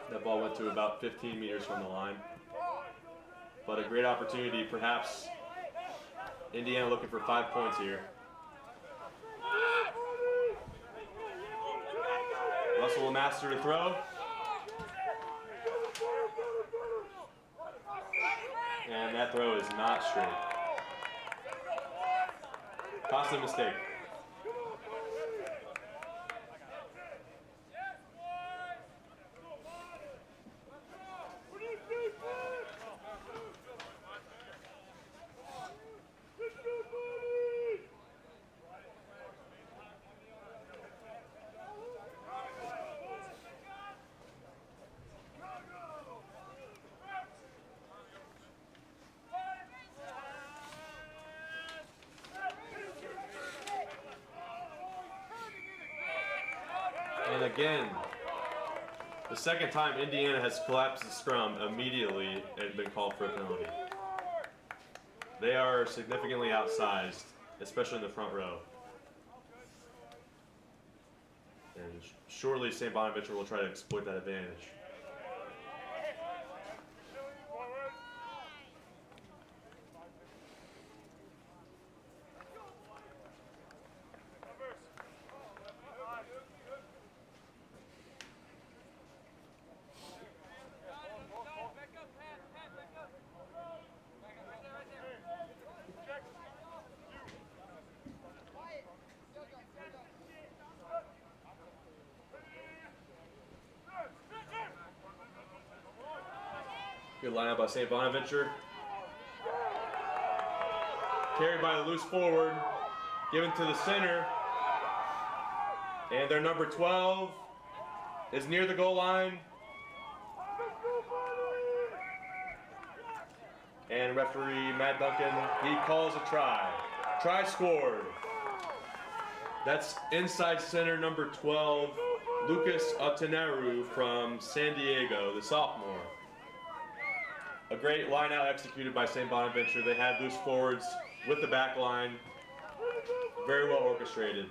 That ball went to about 15 meters from the line. But a great opportunity, perhaps Indiana looking for 5 points here. Russell will master to throw. And that throw is not straight. Cost a mistake. And again, the second time Indiana has collapsed the scrum, immediately it had been called for a penalty. They are significantly outsized, especially in the front row. And surely St. Bonaventure will try to exploit that advantage. Good lineup by St. Bonaventure. Carried by the loose forward, given to the center. And their number 12 is near the goal line. And referee Matt Duncan, he calls a try. Try scored. That's inside center number 12, Lucas Otenaru from San Diego, the sophomore. A great line out executed by St. Bonaventure. They had loose forwards with the back line. Very well orchestrated.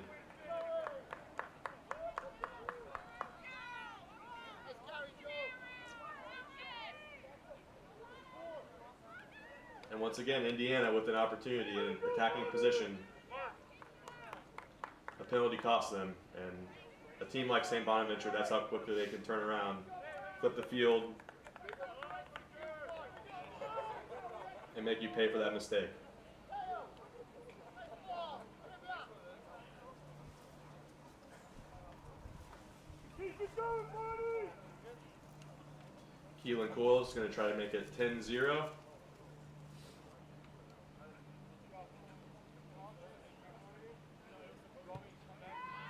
And once again, Indiana with an opportunity in attacking position. A penalty cost them. And a team like St. Bonaventure, that's how quickly they can turn around, flip the field, and make you pay for that mistake. Keelan Cool is going to try to make it 10-0.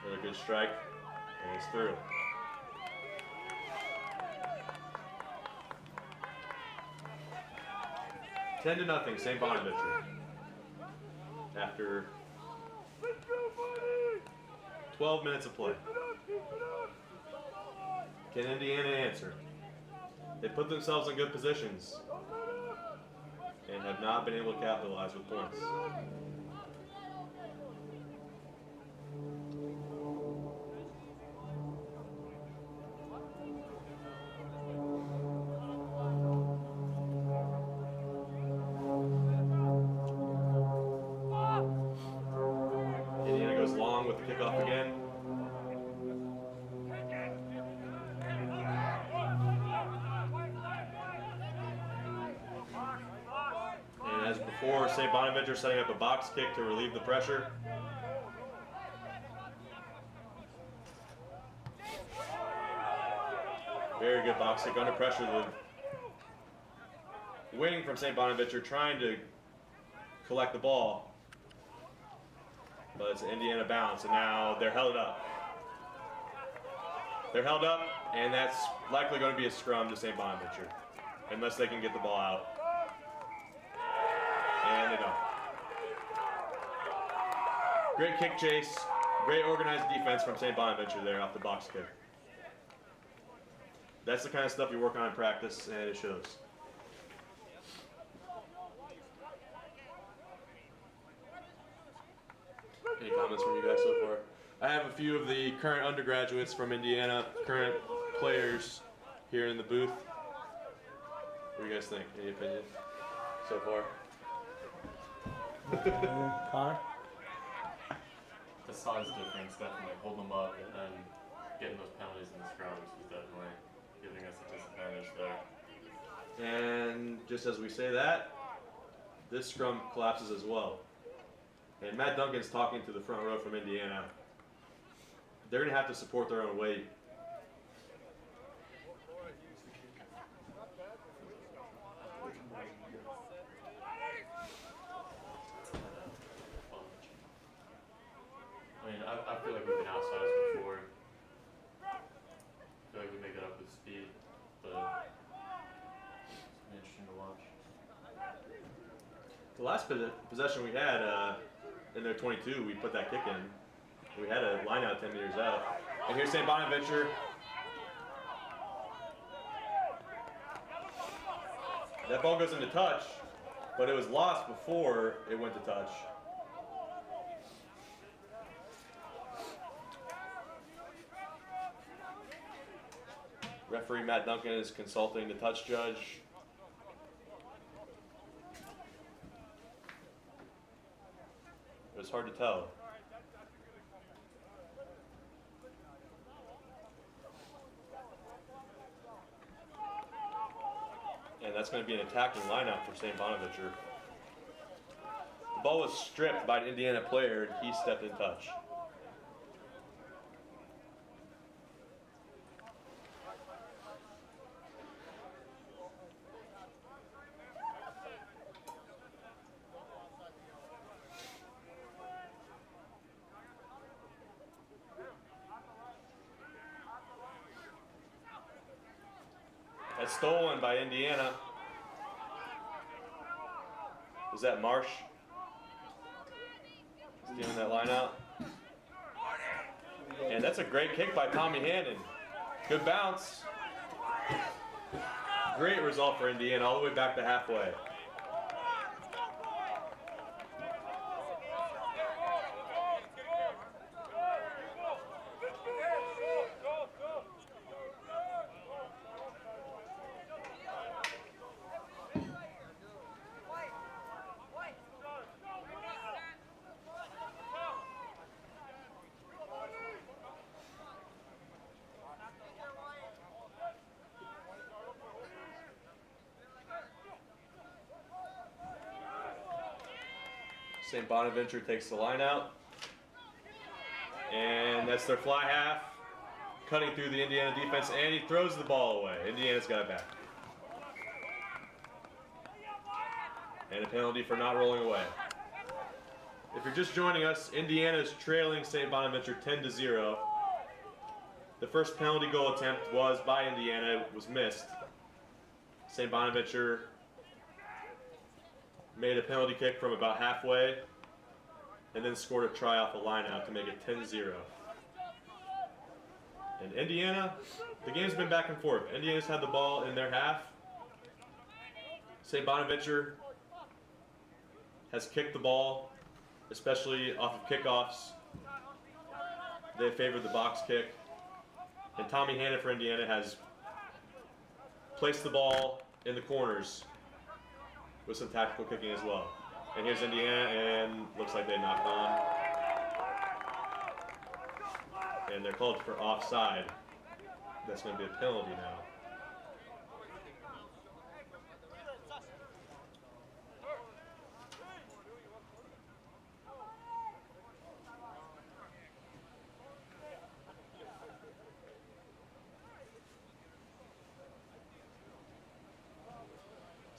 Really good strike, and he's through. Ten to nothing, St. Bonaventure. After 12 minutes of play. Can Indiana answer? They put themselves in good positions and have not been able to capitalize with points. Indiana goes long with the kickoff again. And as before, St. Bonaventure setting up a box kick to relieve the pressure. Very good box kick under pressure. The wing from St. Bonaventure trying to collect the ball. But it's Indiana bounce, and now they're held up. They're held up, and that's likely going to be a scrum to St. Bonaventure, unless they can get the ball out. And they don't. Great kick chase, great organized defense from St. Bonaventure there off the box kick. That's the kind of stuff you work on in practice, and it shows. Any comments from you guys so far? I have a few of the current undergraduates from Indiana, current players here in the booth. What do you guys think? Any opinion so far? Connor? The size difference definitely hold them up, and getting those penalties in the scrums is definitely giving us a disadvantage there. And just as we say that, this scrum collapses as well. And Matt Duncan's talking to the front row from Indiana. They're going to have to support their own weight. I mean, I feel like we've been outsized before. I feel like we make it up with speed, but it's been interesting to watch. The last possession we had in their 22, we put that kick in. We had a line out 10 meters out. And here's St. Bonaventure. That ball goes into touch, but it was lost before it went to touch. Referee Matt Duncan is consulting the touch judge. It was hard to tell. And that's going to be an attacking lineup for St. Bonaventure. The ball was stripped by an Indiana player and he stepped in touch. That's stolen by Indiana. Is that Marsh? Stealing that line out. And that's a great kick by Tommy Hannon. Good bounce. Great result for Indiana, all the way back to halfway. St. Bonaventure takes the line out. And that's their fly half. Cutting through the Indiana defense, and he throws the ball away. Indiana's got it back. And a penalty for not rolling away. If you're just joining us, Indiana is trailing St. Bonaventure 10-0. The first penalty goal attempt was by Indiana, it was missed. St. Bonaventure made a penalty kick from about halfway and then scored a try off the line out to make it 10-0. And Indiana, the game's been back and forth. Indiana's had the ball in their half. St. Bonaventure has kicked the ball, especially off of kickoffs. They favored the box kick. And Tommy Hannon for Indiana has placed the ball in the corners with some tactical kicking as well. And here's Indiana, and looks like they knocked on. And they're called for offside. That's going to be a penalty now.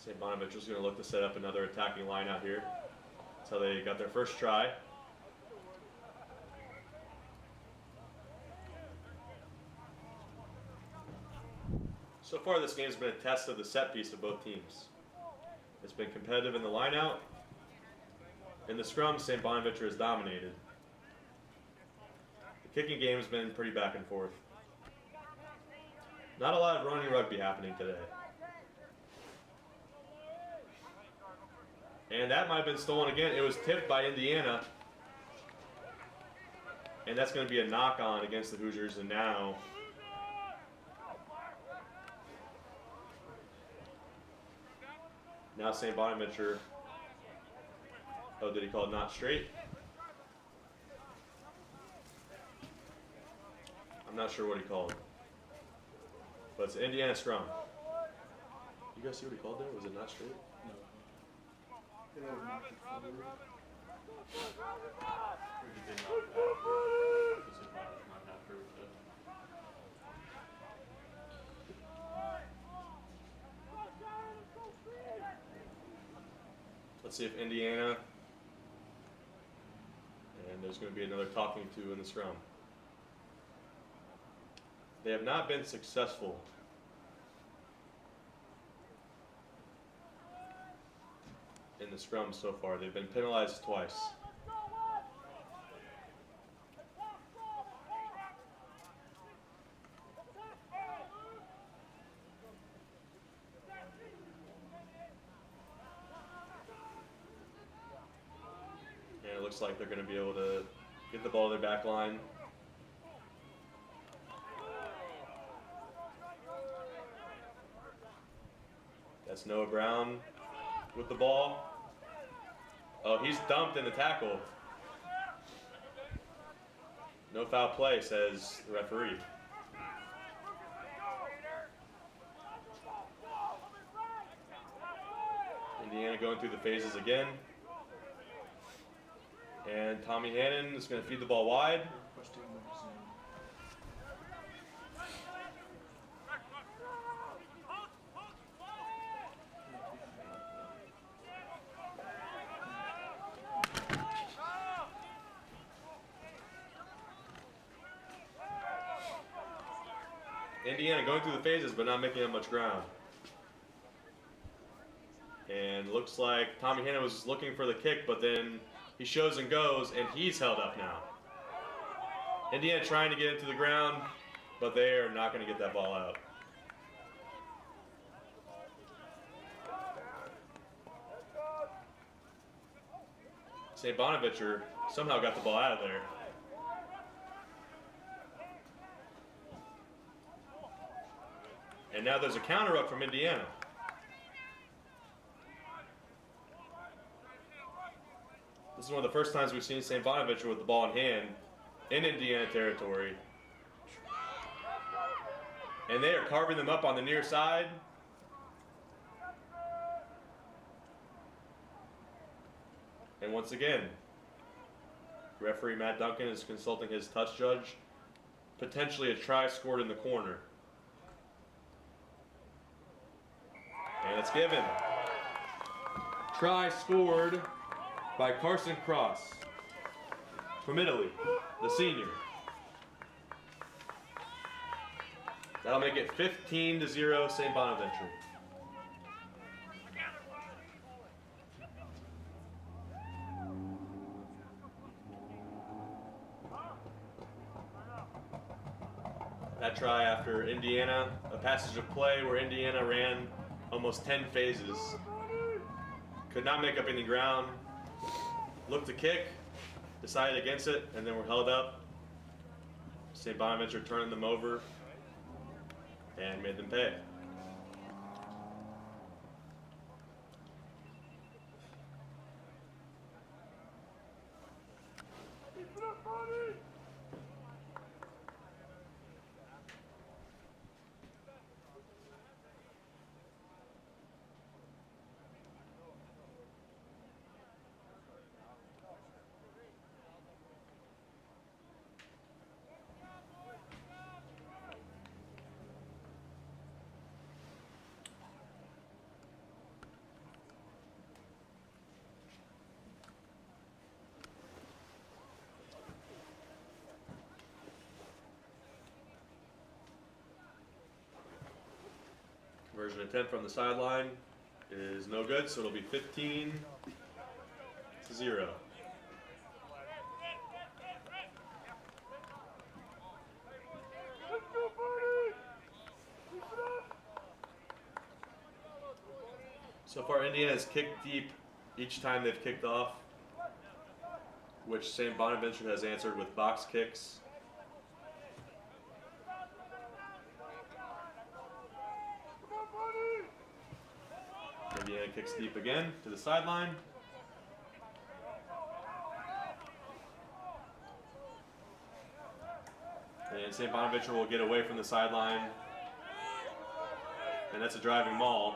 St. Bonaventure's going to look to set up another attacking line out here. That's how they got their first try. So far this game's been a test of the set piece of both teams. It's been competitive in the line out. In the scrum, St. Bonaventure has dominated. The kicking game has been pretty back and forth. Not a lot of running rugby happening today. And that might have been stolen again. It was tipped by Indiana. And that's going to be a knock-on against the Hoosiers. And now St. Bonaventure. Oh, did he call it not straight? I'm not sure what he called. But it's Indiana scrum. You guys see what he called there? Was it not straight? You know, knocked it forward. Or did they knock it out? Because it not happy with it. Let's see if Indiana, and there's going to be another talking to in the scrum. They have not been successful in the scrum so far. They've been penalized twice. And it looks like they're going to be able to get the ball to their back line. That's Noah Brown with the ball. Oh, he's dumped in the tackle. No foul play, says the referee. Indiana going through the phases again. And Tommy Hannon is going to feed the ball wide. Indiana going through the phases but not making up much ground. And looks like Tommy Hannon was looking for the kick, but then he shows and goes, and he's held up now. Indiana trying to get into the ground, but they are not going to get that ball out. St. Bonaventure somehow got the ball out of there. And now there's a counter up from Indiana. This is one of the first times we've seen St. Bonaventure with the ball in hand in Indiana territory. And they are carving them up on the near side. And once again, referee Matt Duncan is consulting his touch judge. Potentially a try scored in the corner. And it's given. Try scored by Carson Cross from Italy, the senior. That'll make it 15-0 St. Bonaventure. That try after Indiana, a passage of play where Indiana ran almost 10 phases. Could not make up any ground. Looked to kick, decided against it, and then were held up. St. Bonaventure turned them over and made them pay. Conversion attempt from the sideline is no good, so it'll be 15-0. So far, Indiana's kicked deep each time they've kicked off, which St. Bonaventure has answered with box kicks. Indiana kicks deep again to the sideline. And St. Bonaventure will get away from the sideline. And that's a driving maul.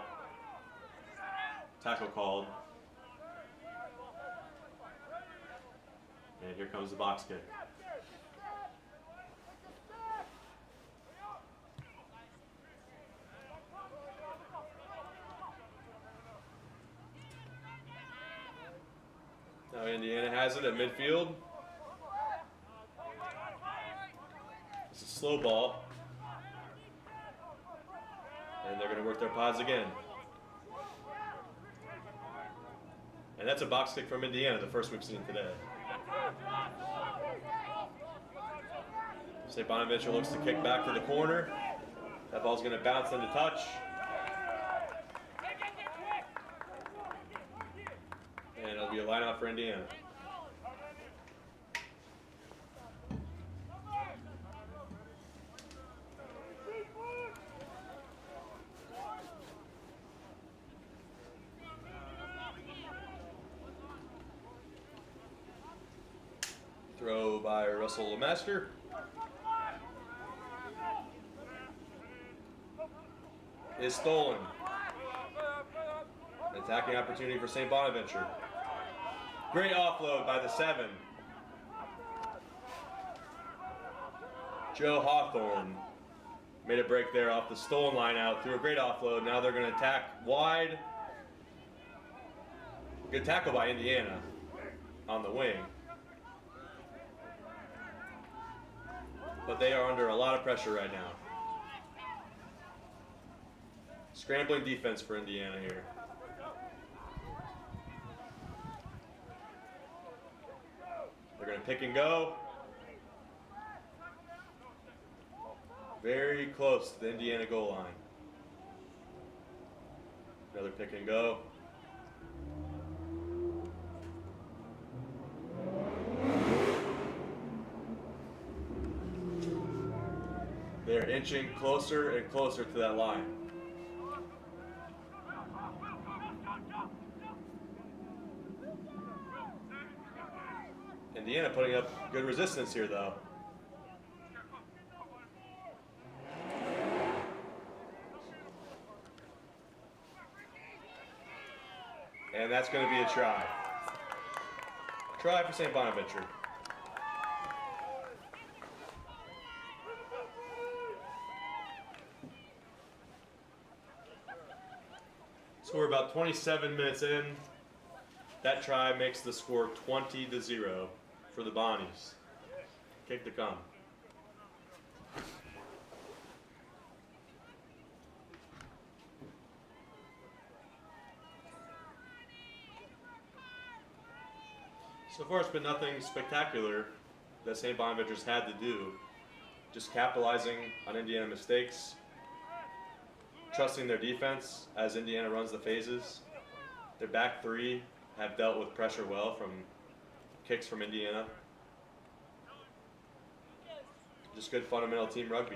Tackle called. And here comes the box kick. Now Indiana has it at midfield. It's a slow ball. And they're going to work their pods again. And that's a box kick from Indiana, the first we've seen today. St. Bonaventure looks to kick back to the corner. That ball's going to bounce into touch. And it'll be a line out for Indiana. Throw by Russell Lemaster. Is stolen. Attacking opportunity for St. Bonaventure. Great offload by the 7. Joe Hawthorne made a break there off the stolen line out, threw a great offload. Now they're going to attack wide. Good tackle by Indiana on the wing. But they are under a lot of pressure right now. Scrambling defense for Indiana here. They're going to pick and go. Very close to the Indiana goal line. Another pick and go. They're inching closer and closer to that line. Indiana putting up good resistance here, though. And that's going to be a try. Try for St. Bonaventure. So we're about 27 minutes in. That try makes the score 20-0 for the Bonnies. Kick to come. So far it's been nothing spectacular that St. Bonaventure's had to do. Just capitalizing on Indiana mistakes, trusting their defense as Indiana runs the phases. Their back 3 have dealt with pressure well from kicks from Indiana. Just good fundamental team rugby.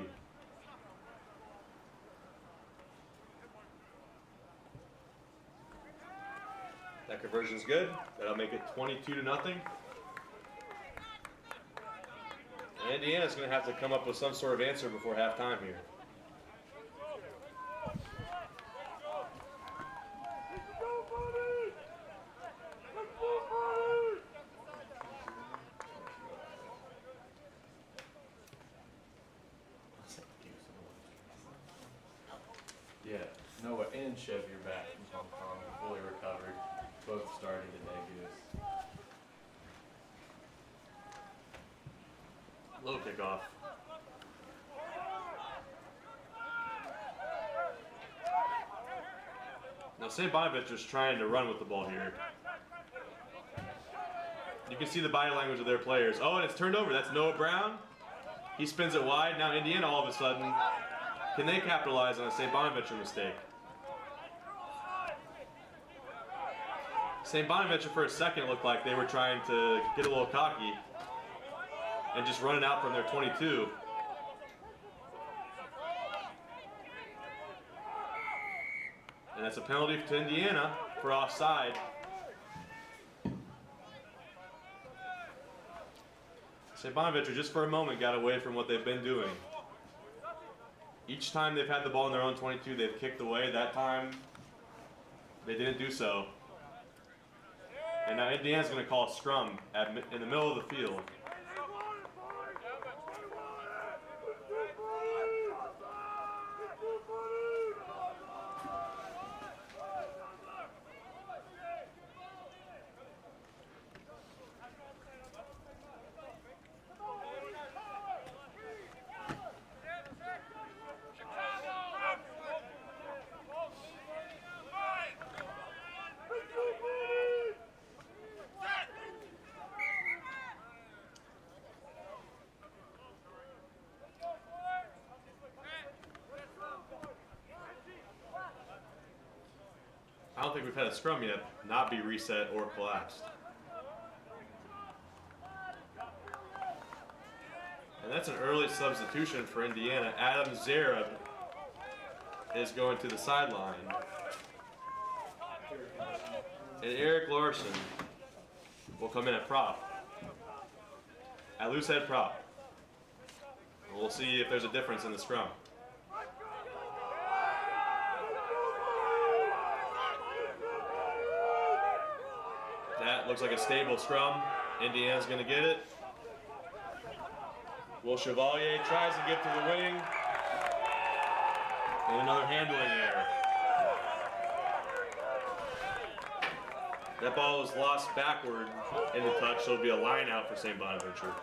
That conversion's good. That'll make it 22-0. And Indiana's going to have to come up with some sort of answer before halftime here. Yeah, Noah and Chev, you're back from Hong Kong, fully recovered. Both starting today, Goose. Low kickoff. Now St. Bonaventure's trying to run with the ball here. You can see the body language of their players. Oh, and it's turned over. That's Noah Brown. He spins it wide. Now Indiana all of a sudden, can they capitalize on a St. Bonaventure mistake? St. Bonaventure for a second looked like they were trying to get a little cocky and just run it out from their 22. And that's a penalty to Indiana for offside. St. Bonaventure just for a moment got away from what they've been doing. Each time they've had the ball in their own 22, they've kicked away. That time, they didn't do so. And now Indiana's going to call a scrum in the middle of the field. I don't think we've had a scrum yet not be reset or collapsed. And that's an early substitution for Indiana. Adam Zareb is going to the sideline. And Eric Larson will come in at prop. At loose head prop. And we'll see if there's a difference in the scrum. That looks like a stable scrum. Indiana's going to get it. Will Chevalier tries to get to the wing. And another handling error. That ball was lost backward in the touch, so it'll be a line out for St. Bonaventure.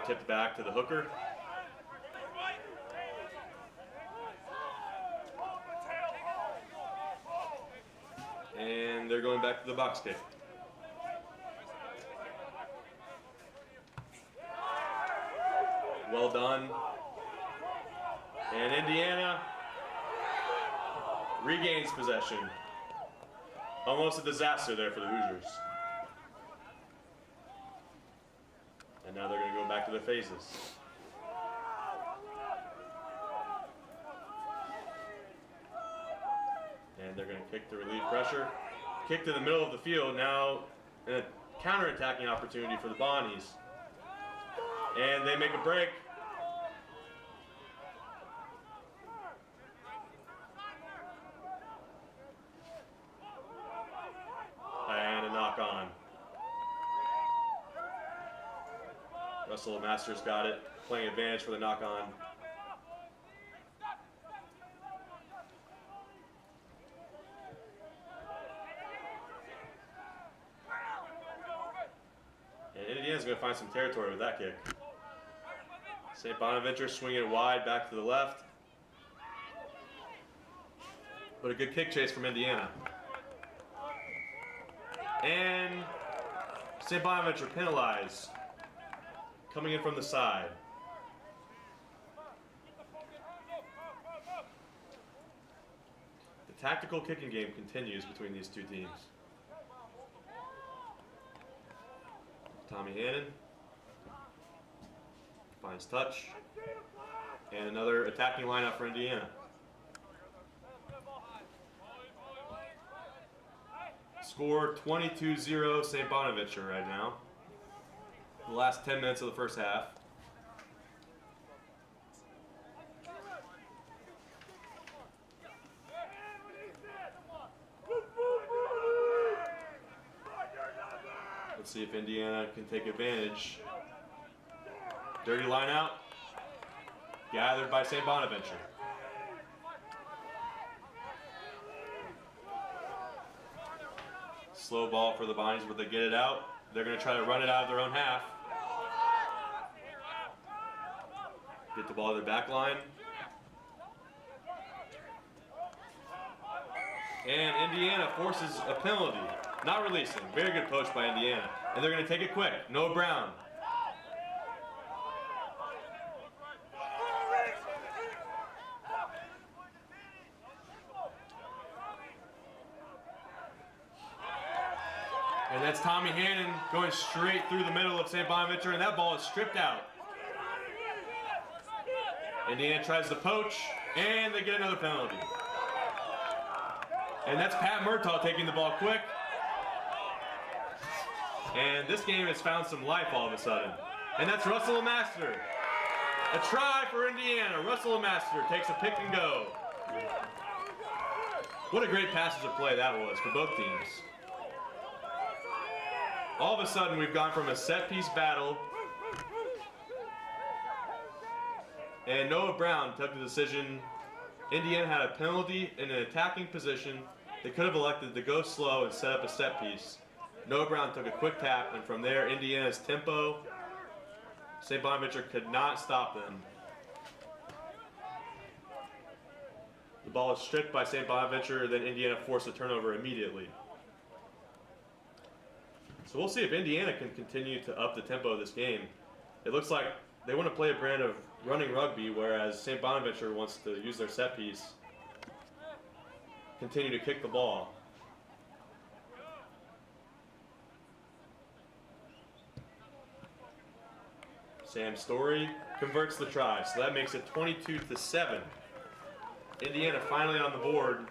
Tipped back to the hooker. And they're going back to the box kick. Well done. And Indiana regains possession. Almost a disaster there for the Hoosiers. And now they're going to go back to their phases. And they're going to kick to relieve pressure. Kick to the middle of the field. Now a counter-attacking opportunity for the Bonnies. And they make a break. And a knock on. Russell Masters got it, playing advantage for the knock on. And Indiana's going to find some territory with that kick. St. Bonaventure swinging it wide back to the left. But a good kick chase from Indiana. And St. Bonaventure penalized. Coming in from the side. The tactical kicking game continues between these two teams. Tommy Hannon finds touch. And another attacking lineup for Indiana. Score 22-0 St. Bonaventure right now. The last 10 minutes of the first half. Let's see if Indiana can take advantage. Dirty line out. Gathered by St. Bonaventure. Slow ball for the Bonnies, but they get it out. They're going to try to run it out of their own half. Get the ball to their back line. And Indiana forces a penalty. Not releasing. Very good poach by Indiana. And they're going to take it quick. Noah Brown. And that's Tommy Hannon going straight through the middle of St. Bonaventure, and that ball is stripped out. Indiana tries to poach, and they get another penalty. And that's Pat Murtaugh taking the ball quick. And this game has found some life all of a sudden. And that's Russell Master. A try for Indiana. Russell Master takes a pick and go. What a great passage of play that was for both teams. All of a sudden, we've gone from a set-piece battle, and Noah Brown took the decision. Indiana had a penalty in an attacking position. They could have elected to go slow and set up a set piece. Noah Brown took a quick tap, and from there, Indiana's tempo, St. Bonaventure could not stop them. The ball is stripped by St. Bonaventure, then Indiana forced a turnover immediately. So we'll see if Indiana can continue to up the tempo of this game. It looks like they want to play a brand of running rugby, whereas St. Bonaventure wants to use their set piece, continue to kick the ball. Sam Story converts the try, so that makes it 22-7. Indiana finally on the board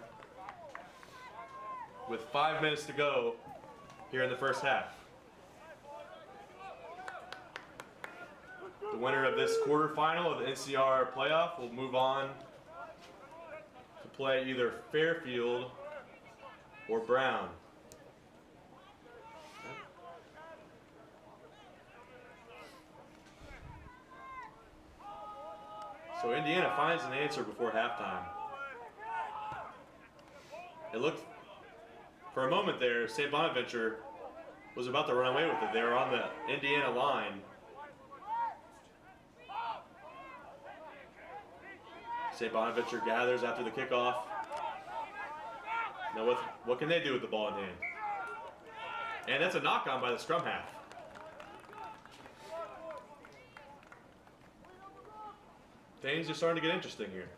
with 5 minutes to go here in the first half. The winner of this quarterfinal of the NCR playoff will move on to play either Fairfield or Brown. So Indiana finds an answer before halftime. It looked, for a moment there, St. Bonaventure was about to run away with it. They were on the Indiana line. St. Bonaventure gathers after the kickoff. Now what can they do with the ball in hand? And that's a knock-on by the scrum half. Things are starting to get interesting here.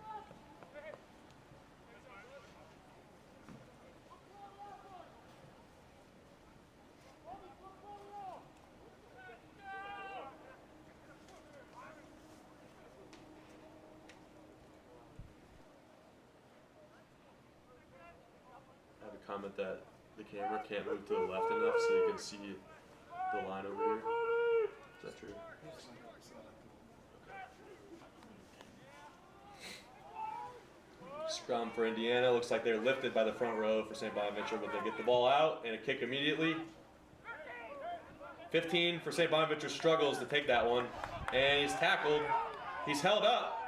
I have a comment that the camera can't move to the left enough so you can see the line over here. Is that true? Scrum for Indiana. Looks like they're lifted by the front row for St. Bonaventure, but they get the ball out and a kick immediately. 15 for St. Bonaventure, struggles to take that one. And he's tackled. He's held up.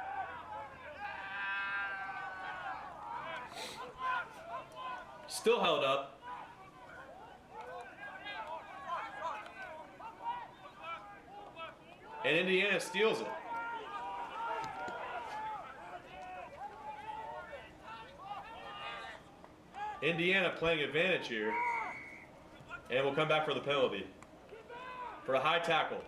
Still held up. And Indiana steals it. Indiana playing advantage here, and we'll come back for the penalty for a high tackle.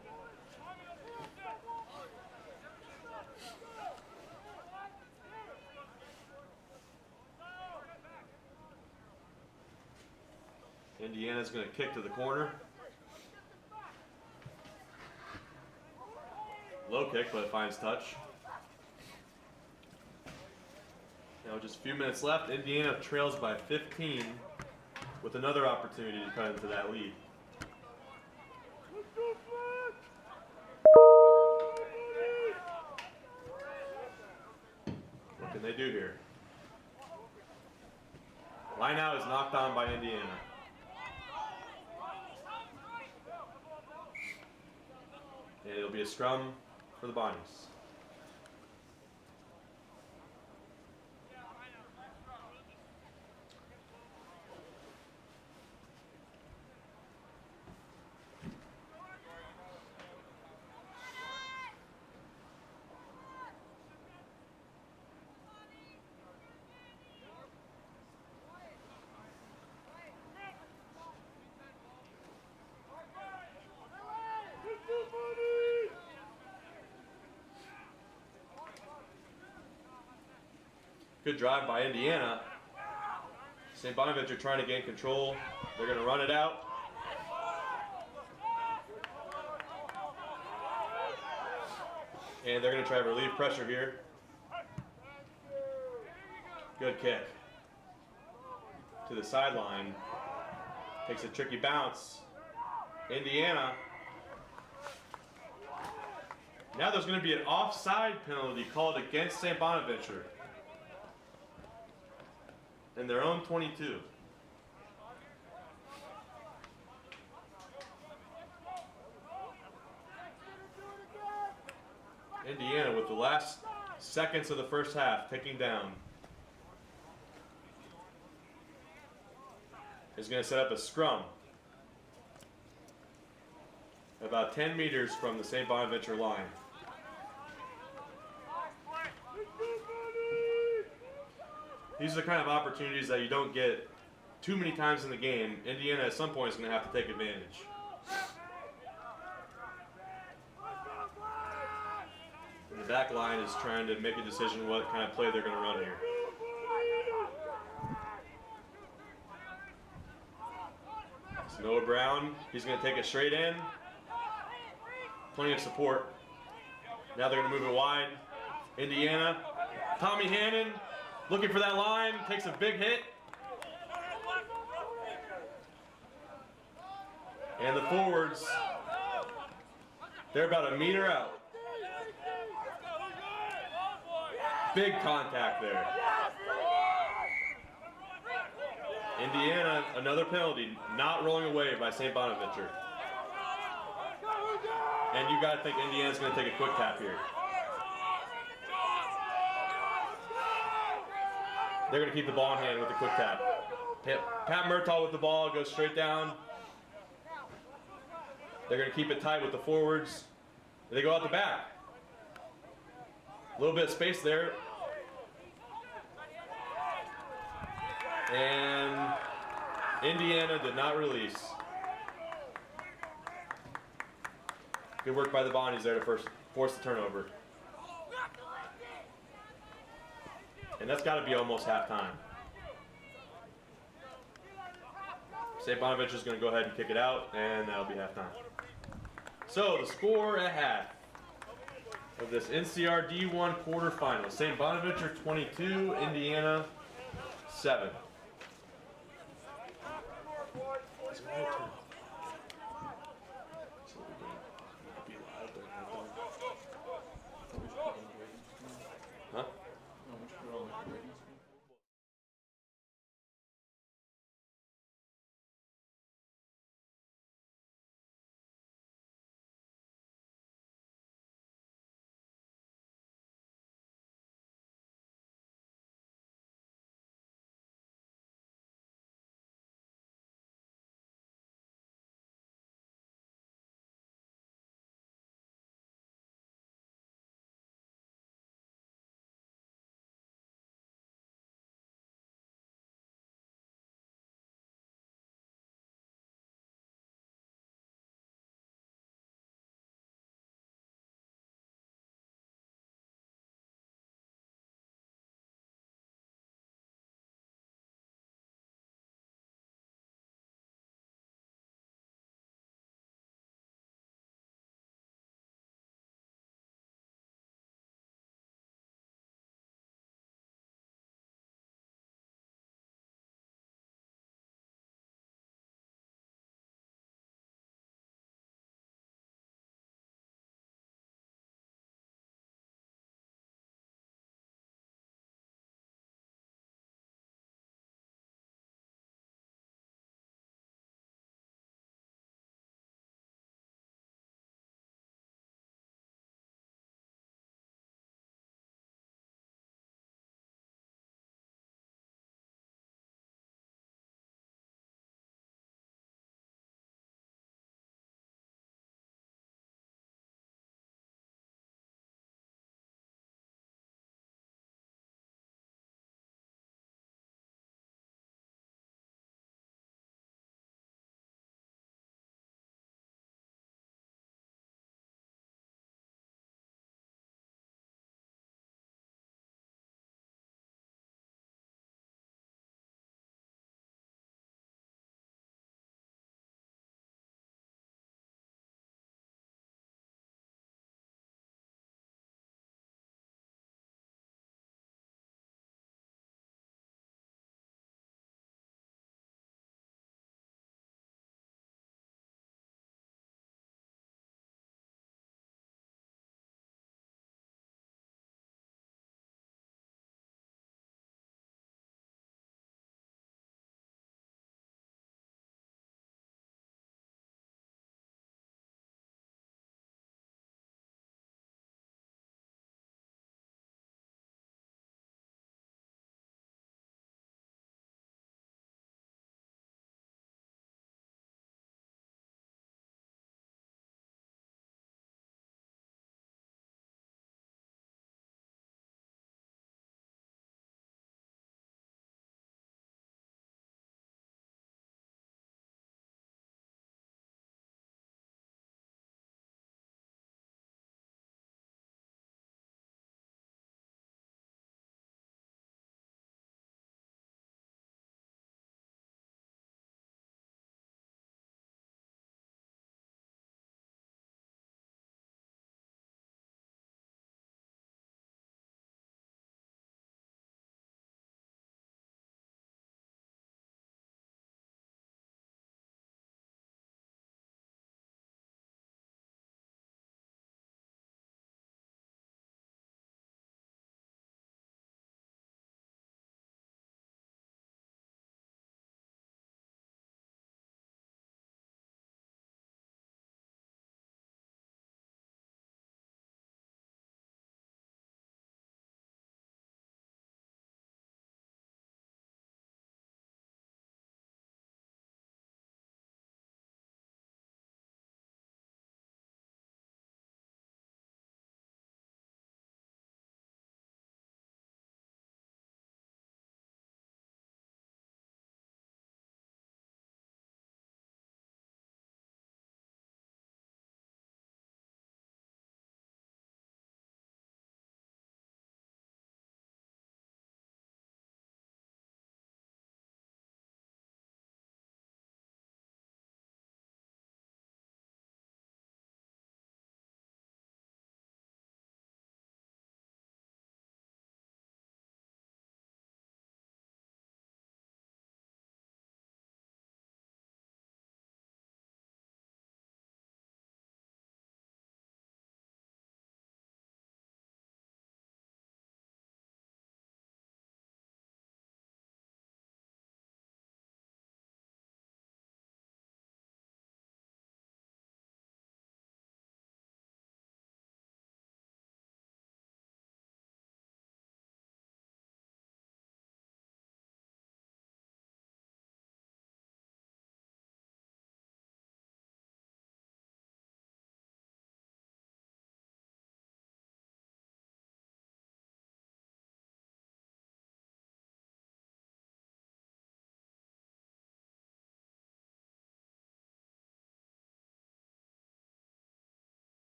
Indiana's going to kick to the corner. Low kick, but it finds touch. Now just a few minutes left. Indiana trails by 15 with another opportunity to cut into that lead. What can they do here? Line out is knocked on by Indiana. And it'll be a scrum for the Bonnies. Good drive by Indiana. St. Bonaventure trying to gain control. They're going to run it out. And they're going to try to relieve pressure here. Good kick. To the sideline. Takes a tricky bounce. Indiana. Now there's going to be an offside penalty called against St. Bonaventure. In their own 22. Indiana with the last seconds of the first half ticking down is going to set up a scrum about 10 meters from the St. Bonaventure line. These are the kind of opportunities that you don't get too many times in the game. Indiana at some point is going to have to take advantage. The back line is trying to make a decision what kind of play they're going to run here. So Noah Brown, he's going to take it straight in. Plenty of support. Now they're going to move it wide. Indiana, Tommy Hannon looking for that line, takes a big hit. And the forwards, they're about a meter out. Big contact there. Indiana, another penalty, not rolling away by St. Bonaventure. And you got to think Indiana's going to take a quick tap here. They're going to keep the ball in hand with a quick tap. Pat Murtaugh with the ball, goes straight down. They're going to keep it tight with the forwards. They go out the back. A little bit of space there. And Indiana did not release. Good work by the Bonnies there to force the turnover. And that's got to be almost halftime. St. Bonaventure's going to go ahead and kick it out, and that'll be halftime. So the score at half of this NCR D1 quarterfinal: St. Bonaventure 22, Indiana 7. It's my turn.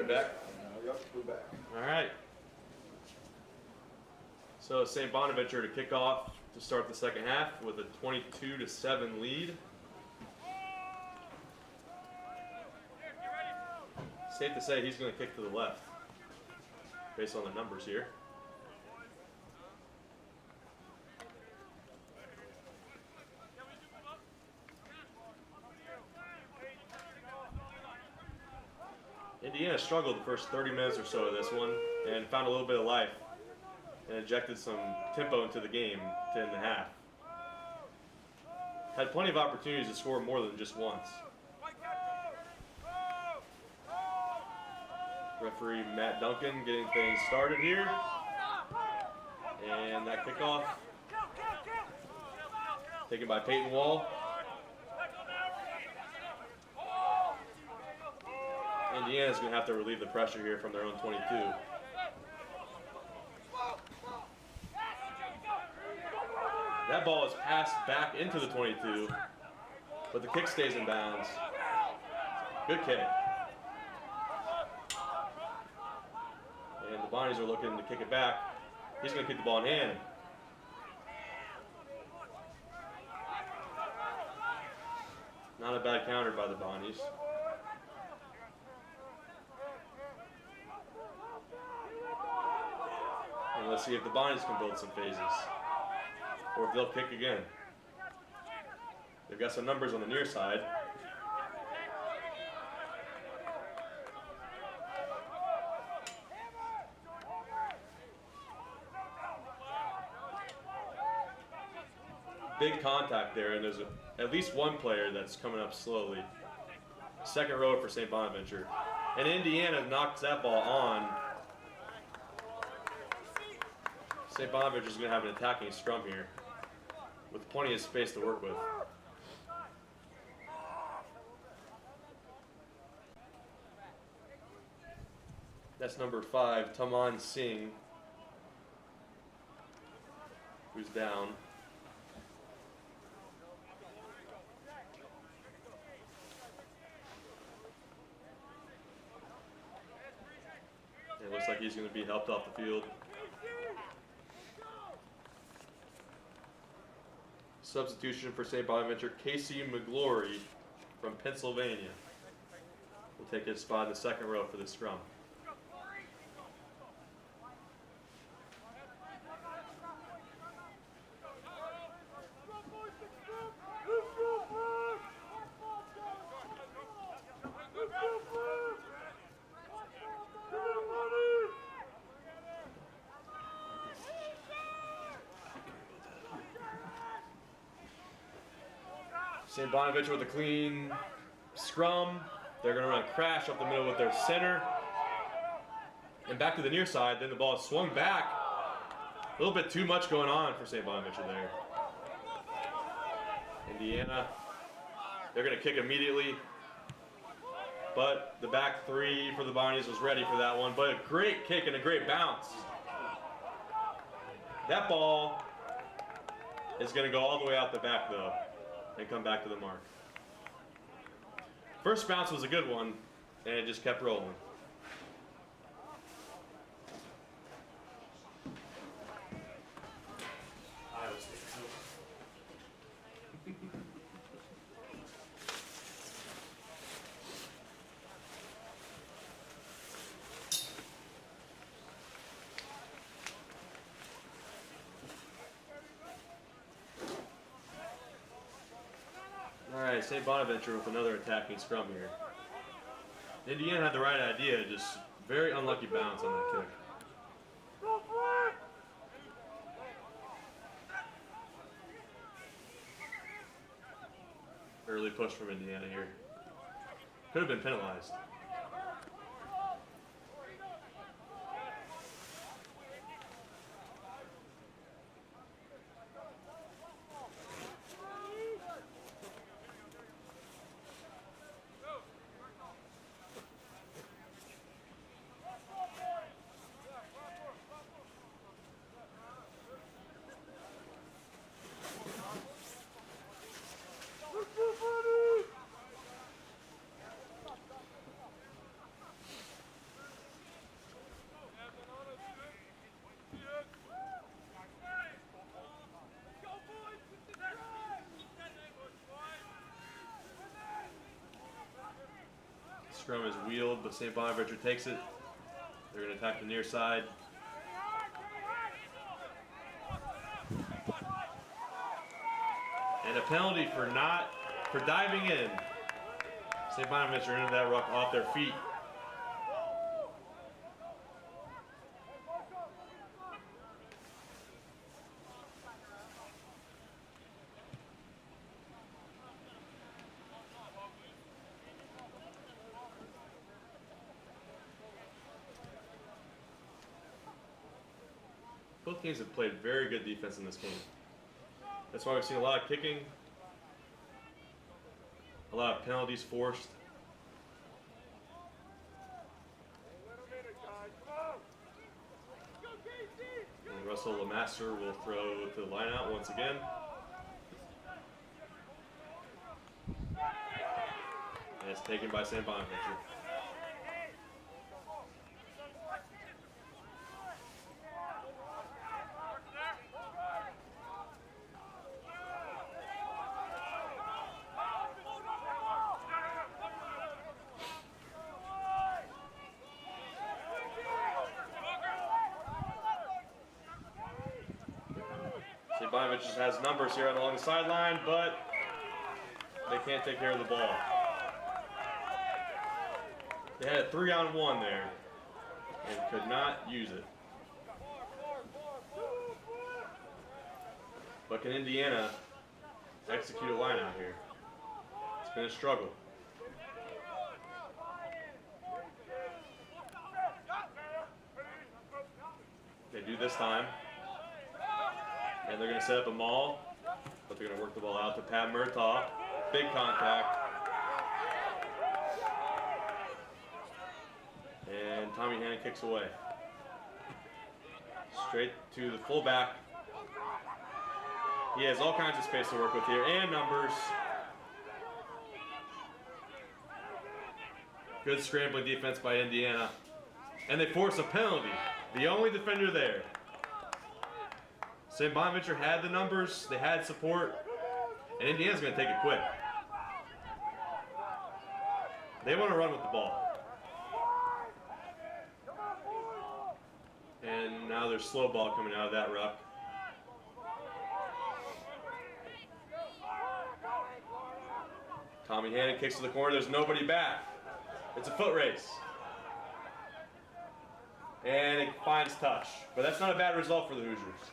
Right back. Yep, we're back. All right. So St. Bonaventure to kick off to start the second half with a 22-7 lead. Safe to say he's going to kick to the left, based on the numbers here. Indiana struggled the first 30 minutes or so of this one and found a little bit of life and injected some tempo into the game to end the half. Had plenty of opportunities to score more than just once. Referee Matt Duncan getting things started here. And that kickoff taken by Peyton Wall. Indiana's going to have to relieve the pressure here from their own 22. That ball is passed back into the 22, but the kick stays in bounds. Good kick. And the Bonnies are looking to kick it back. He's going to kick the ball in hand. Not a bad counter by the Bonnies. And let's see if the Bonnies can build some phases, or if they'll kick again. They've got some numbers on the near side. Big contact there, and there's at least one player that's coming up slowly. Second row for St. Bonaventure. And Indiana knocks that ball on. St. Bonaventure is going to have an attacking scrum here with plenty of space to work with. That's number 5, Taman Singh, who's down. It looks like he's going to be helped off the field. Substitution for St. Bonaventure, Casey McGlory from Pennsylvania will take his spot in the second row for this scrum. St. Bonaventure with a clean scrum. They're going to run a crash up the middle with their center. And back to the near side. Then the ball is swung back. A little bit too much going on for St. Bonaventure there. Indiana, they're going to kick immediately. But the back three for the Bonnies was ready for that one. But a great kick and a great bounce. That ball is going to go all the way out the back though and come back to the mark. First bounce was a good one, and it just kept rolling. I was thinking so. All right, St. Bonaventure with another attacking scrum here. Indiana had the right idea, just very unlucky bounce on that kick. Early push from Indiana here. Could have been penalized. scrum is wheeled, but St. Bonaventure takes it. They're going to attack the near side. And a penalty for diving in. St. Bonaventure into that ruck off their feet. Both teams have played very good defense in this game. That's why we've seen a lot of kicking, a lot of penalties forced. And Russell Lemaster will throw to the line out once again. And it's taken by St. Bonaventure. St. Bonaventure has numbers here along the sideline, but they can't take care of the ball. They had a 3-on-1 there and could not use it. But can Indiana execute a line out here? It's been a struggle. They do this time. And they're going to set up a maul, but they're going to work the ball out to Pat Murtaugh. Big contact. And Tommy Hannon kicks away. Straight to the fullback. He has all kinds of space to work with here, and numbers. Good scrambling defense by Indiana. And they force a penalty. The only defender there. St. Bonaventure had the numbers, they had support, and Indiana's going to take it quick. They want to run with the ball. And now there's slow ball coming out of that ruck. Tommy Hannon kicks to the corner, there's nobody back. It's a foot race. And it finds touch, but that's not a bad result for the Hoosiers.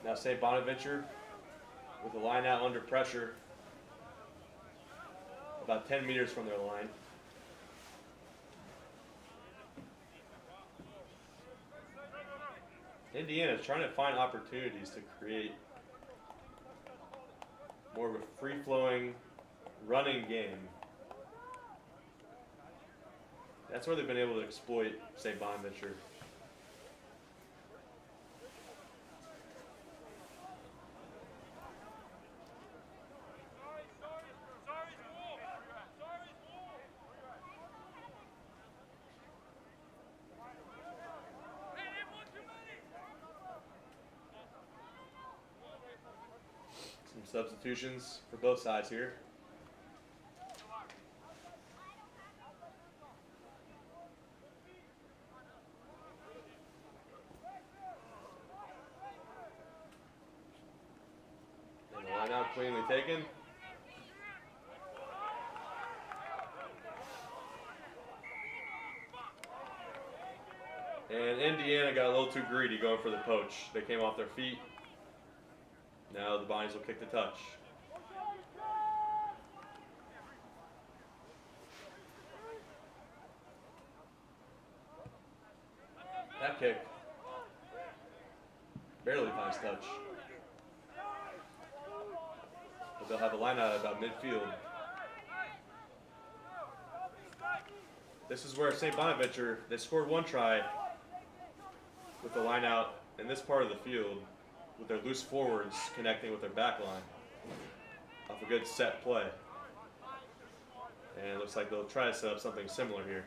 Now St. Bonaventure with the line out under pressure, about 10 meters from their line. Indiana is trying to find opportunities to create more of a free-flowing, running game. That's where they've been able to exploit St. Bonaventure. Substitutions for both sides here. And the line out cleanly taken. And Indiana got a little too greedy going for the poach. They came off their feet. Now the Bonnies will kick the touch. That kick barely finds touch. But they'll have a line out about midfield. This is where St. Bonaventure, they scored one try with the line out in this part of the field, with their loose forwards connecting with their back line off a good set play. And it looks like they'll try to set up something similar here.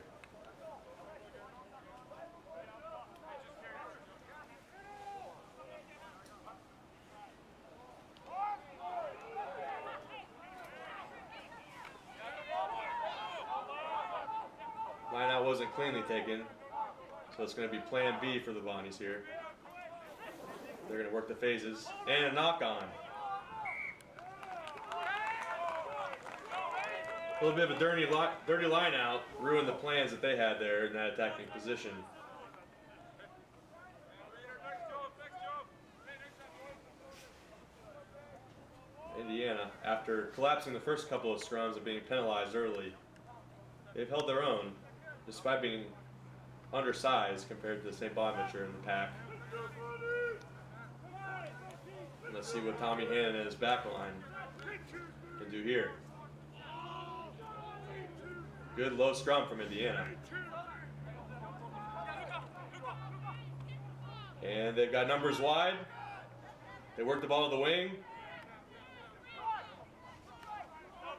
Line out wasn't cleanly taken, so it's going to be plan B for the Bonnies here. They're going to work the phases, and a knock on. A little bit of a dirty line out ruined the plans that they had there in that attacking position. Indiana, after collapsing the first couple of scrums and being penalized early, they've held their own despite being undersized compared to the St. Bonaventure in the pack. Let's see what Tommy Hannon and his back line can do here. Good low scrum from Indiana. And they've got numbers wide. They work the ball to the wing.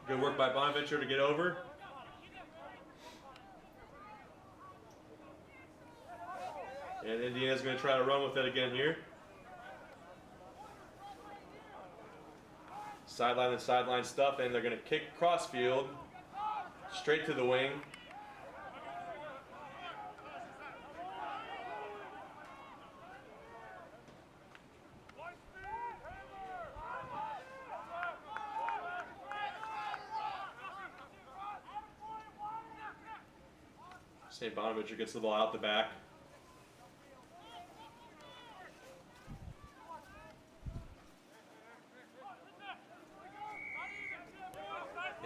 Good work by Bonaventure to get over. And Indiana's going to try to run with it again here. Sideline and sideline stuff, and they're going to kick crossfield straight to the wing. St. Bonaventure gets the ball out the back.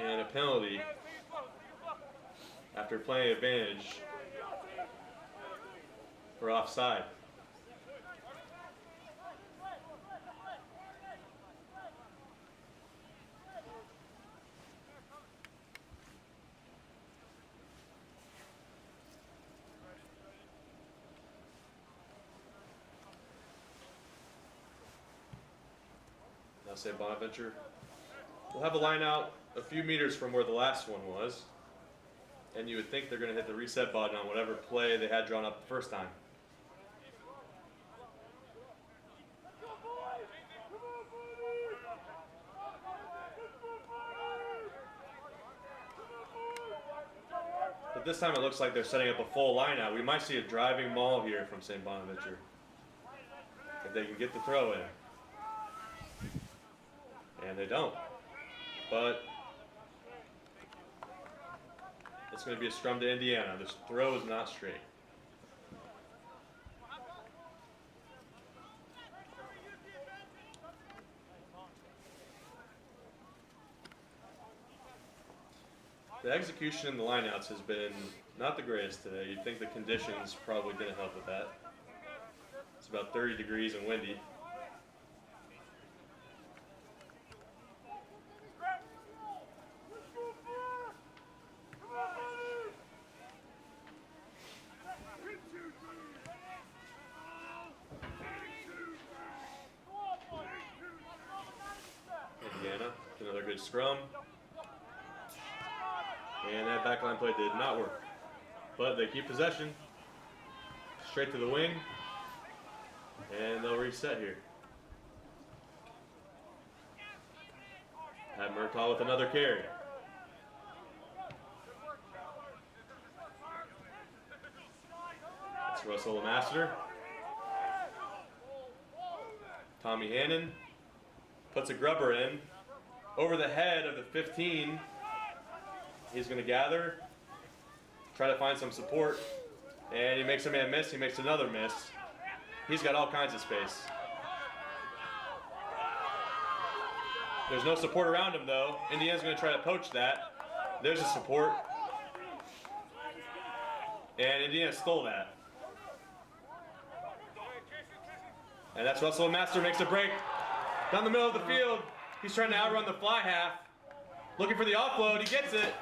And a penalty after playing advantage for offside. Now St. Bonaventure will have a line out a few meters from where the last one was, and you would think they're going to hit the reset button on whatever play they had drawn up the first time. But this time it looks like they're setting up a full line out. We might see a driving maul here from St. Bonaventure if they can get the throw in. And they don't. But it's going to be a scrum to Indiana. This throw is not straight. The execution in the lineouts has been not the greatest today. You'd think the conditions probably didn't help with that. It's about 30 degrees and windy. Indiana, another good scrum. And that backline play did not work. But they keep possession. Straight to the wing. And they'll reset here. Pat Murtaugh with another carry. That's Russell Lamaster. Tommy Hannon puts a grubber in over the head of the 15. He's going to gather, try to find some support, and he makes a man miss. He makes another miss. He's got all kinds of space. There's no support around him, though. Indiana's going to try to poach that. There's a support. And Indiana stole that. And that's Russell Master makes a break down the middle of the field. He's trying to outrun the fly half. Looking for the offload. He gets it.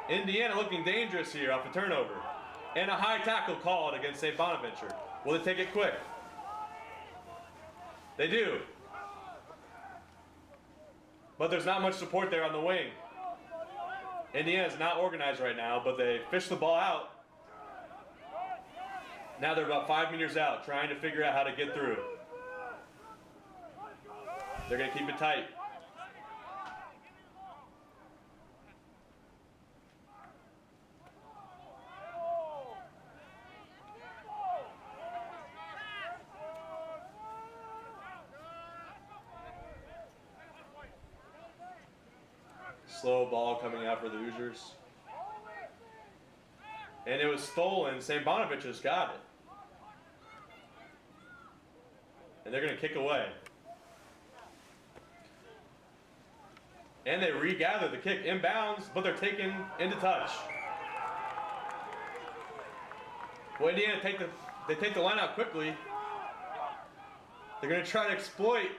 Indiana looking dangerous here off the turnover. And a high tackle called against St. Bonaventure. Will they take it quick? They do. But there's not much support there on the wing. Indiana's not organized right now, but they fish the ball out. Now they're about 5 meters out, trying to figure out how to get through. They're going to keep it tight. Slow ball coming out for the Hoosiers. And it was stolen. St. Bonaventure's got it. And they're going to kick away. And they regather the kick inbounds, but they're taken into touch. Well, Indiana take the line out quickly. They're going to try to exploit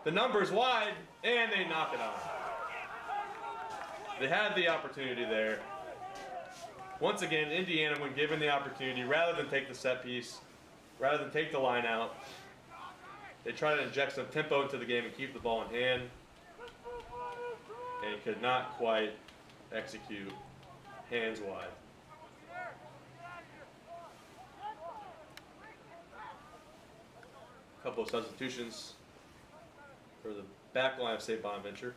the numbers wide, and they knock it on. They had the opportunity there. Once again, Indiana, when given the opportunity, rather than take the set piece, rather than take the line out, they try to inject some tempo into the game and keep the ball in hand, and could not quite execute hands wide. A couple of substitutions for the back line of St. Bonaventure.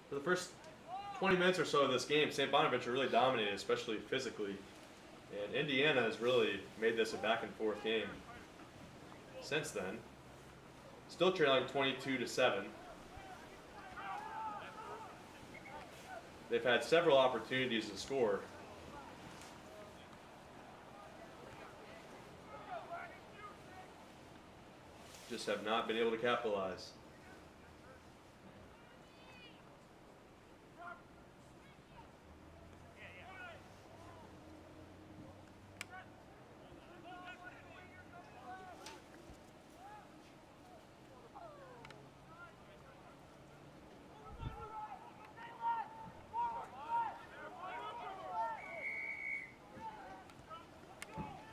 For the first 20 minutes or so of this game, St. Bonaventure really dominated, especially physically. And Indiana has really made this a back and forth game since then. Still trailing 22-7. They've had several opportunities to score. Just have not been able to capitalize.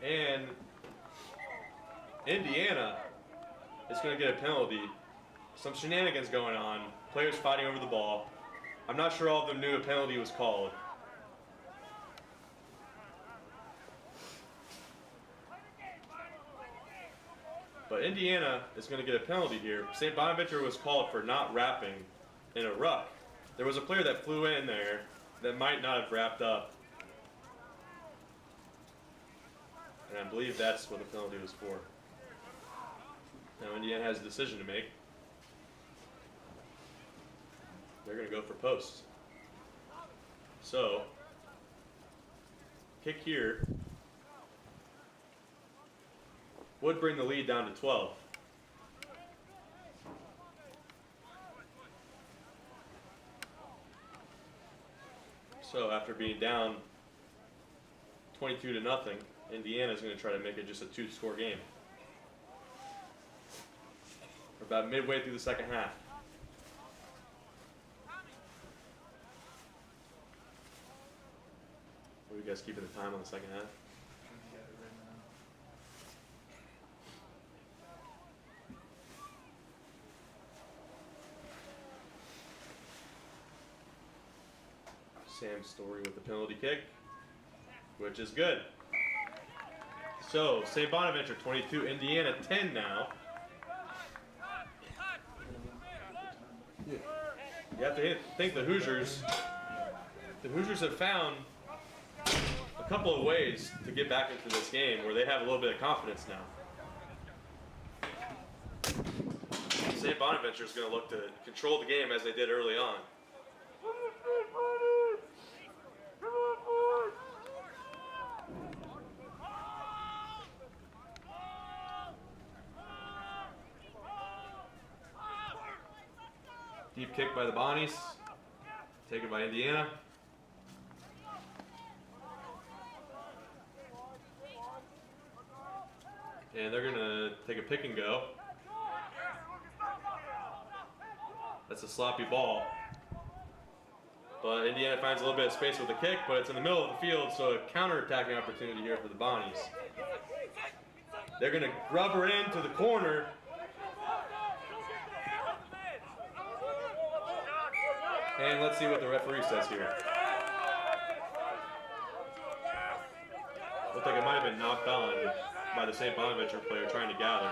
And Indiana is going to get a penalty. Some shenanigans going on. Players fighting over the ball. I'm not sure all of them knew a penalty was called. But Indiana is going to get a penalty here. St. Bonaventure was called for not wrapping in a ruck. There was a player that flew in there that might not have wrapped up. And I believe that's what the penalty was for. Now Indiana has a decision to make. They're going to go for post. So, kick here would bring the lead down to 12. So after being down 22-0, Indiana is going to try to make it just a 2-score game. We're about midway through the second half. What are you guys keeping the time on the second half? Sam's story with the penalty kick, which is good. So, St. Bonaventure 22, Indiana 10 now. You have to think the Hoosiers have found a couple of ways to get back into this game where they have a little bit of confidence now. St. Bonaventure is going to look to control the game as they did early on. Deep kick by the Bonnies, taken by Indiana. And they're gonna take a pick and go. That's a sloppy ball. But Indiana finds a little bit of space with the kick, but it's in the middle of the field, so a counter-attacking opportunity here for the Bonnies. They're gonna rub her into the corner. And let's see what the referee says here. Looks like it might have been knocked on by the St. Bonaventure player trying to gather.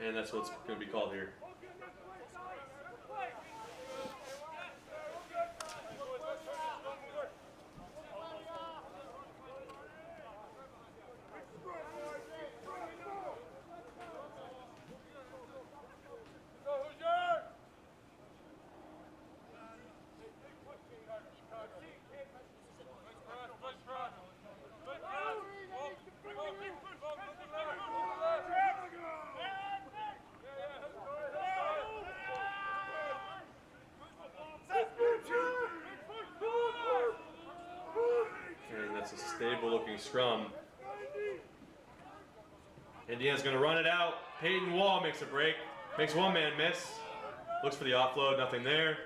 And that's what's going to be called here. stable looking scrum. Indiana's going to run it out. Peyton Wall makes a break. Makes one man miss. Looks for the offload, nothing there.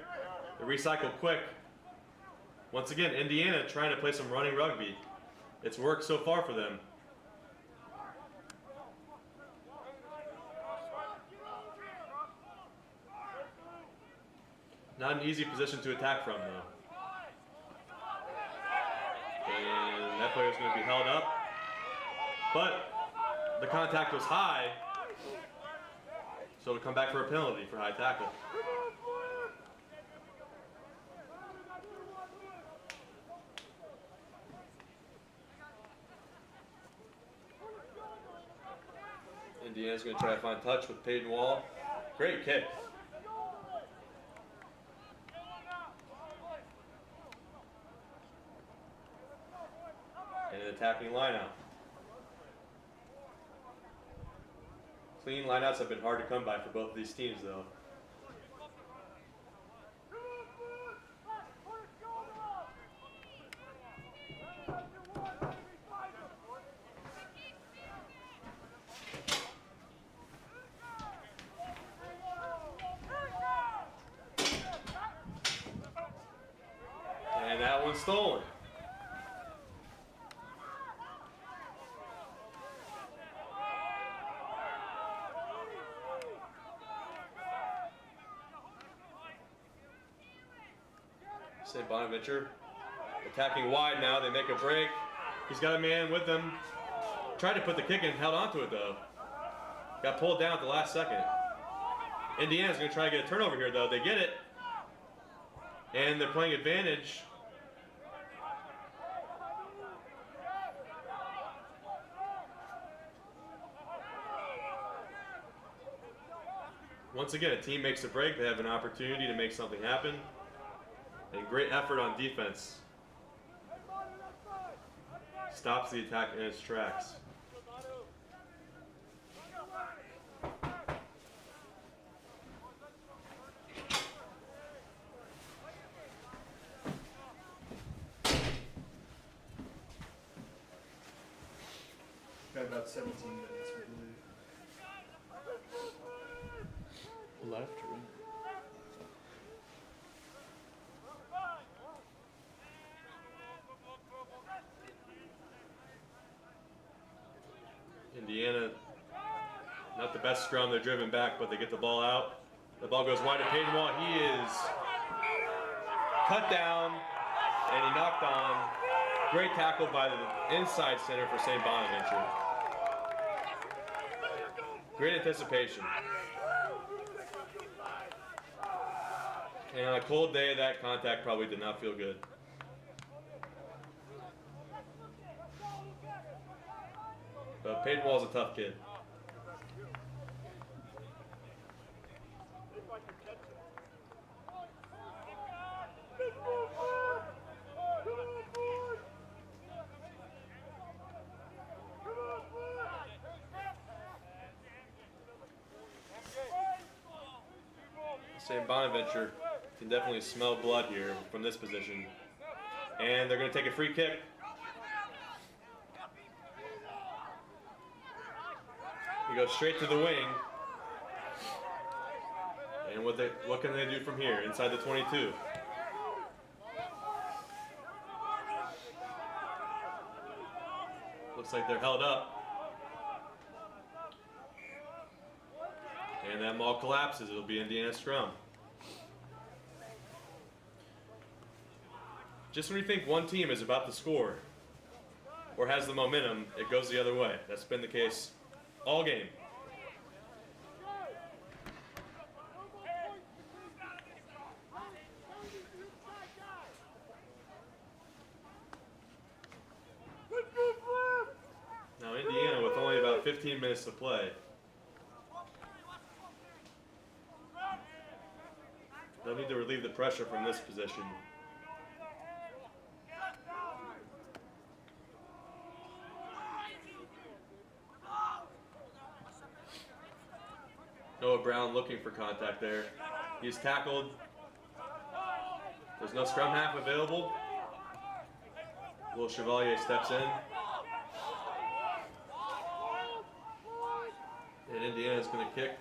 They recycle quick. Once again, Indiana trying to play some running rugby. It's worked so far for them. Not an easy position to attack from, though. And that player is going to be held up. But the contact was high, so it'll come back for a penalty for high tackle. Indiana's going to try to find touch with Peyton Wall. Great kick. And an attacking lineout. Clean lineouts have been hard to come by for both of these teams, though. And that one's stolen. St. Bonaventure attacking wide now. They make a break. He's got a man with them. Tried to put the kick in, held onto it though. Got pulled down at the last second. Indiana's going to try to get a turnover here though. They get it. And they're playing advantage. Once again, a team makes a break. They have an opportunity to make something happen. And great effort on defense. Stops the attack in its tracks. Got about 17 minutes, I believe. Left or right? Indiana, not the best scrum. They're driven back, but they get the ball out. The ball goes wide to Peyton Wall. He is cut down, and he knocked on. Great tackle by the inside center for St. Bonaventure. Great anticipation. And on a cold day, that contact probably did not feel good. But Peyton Wall's a tough kid. St. Bonaventure can definitely smell blood here from this position. And they're going to take a free kick. He goes straight to the wing. And what can they do from here? Inside the 22. Looks like they're held up. And that maul collapses. It'll be Indiana scrum. Just when you think one team is about to score or has the momentum, it goes the other way. That's been the case all game. Now Indiana with only about 15 minutes to play. They'll need to relieve the pressure from this position. Noah Brown looking for contact there. He's tackled. There's no scrum half available. Little Chevalier steps in. And Indiana's going to kick.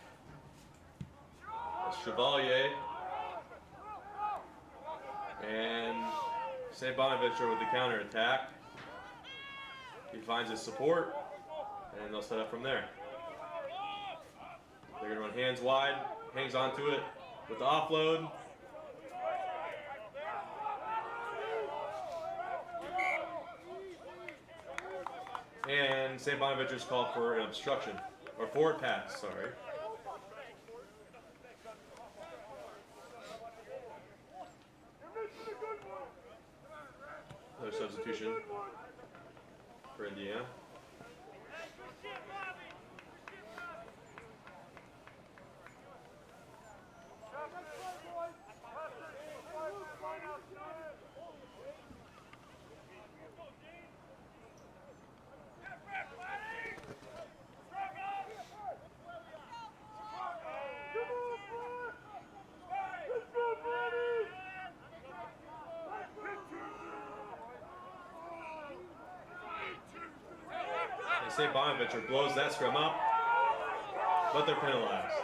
That's Chevalier. And St. Bonaventure with the counter attack. He finds his support, and they'll set up from there. They're going to run hands wide, hangs onto it with the offload. And St. Bonaventure's called for an obstruction, or forward pass, sorry. Another substitution for Indiana. St. Bonaventure blows that scrum up, but they're penalized.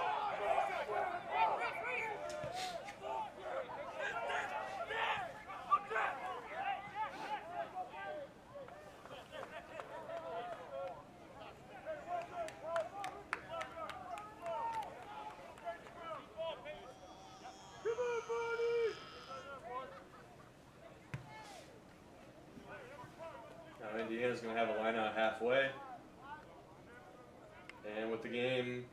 Now Indiana's going to have a line out halfway. And with the game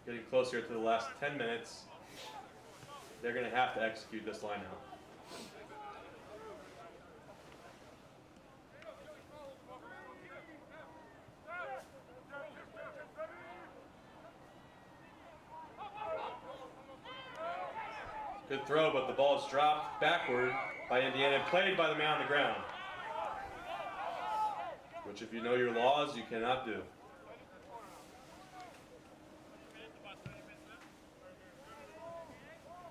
getting closer to the last 10 minutes, they're going to have to execute this line out. Good throw, but the ball is dropped backward by Indiana and played by the man on the ground. Which, if you know your laws, you cannot do.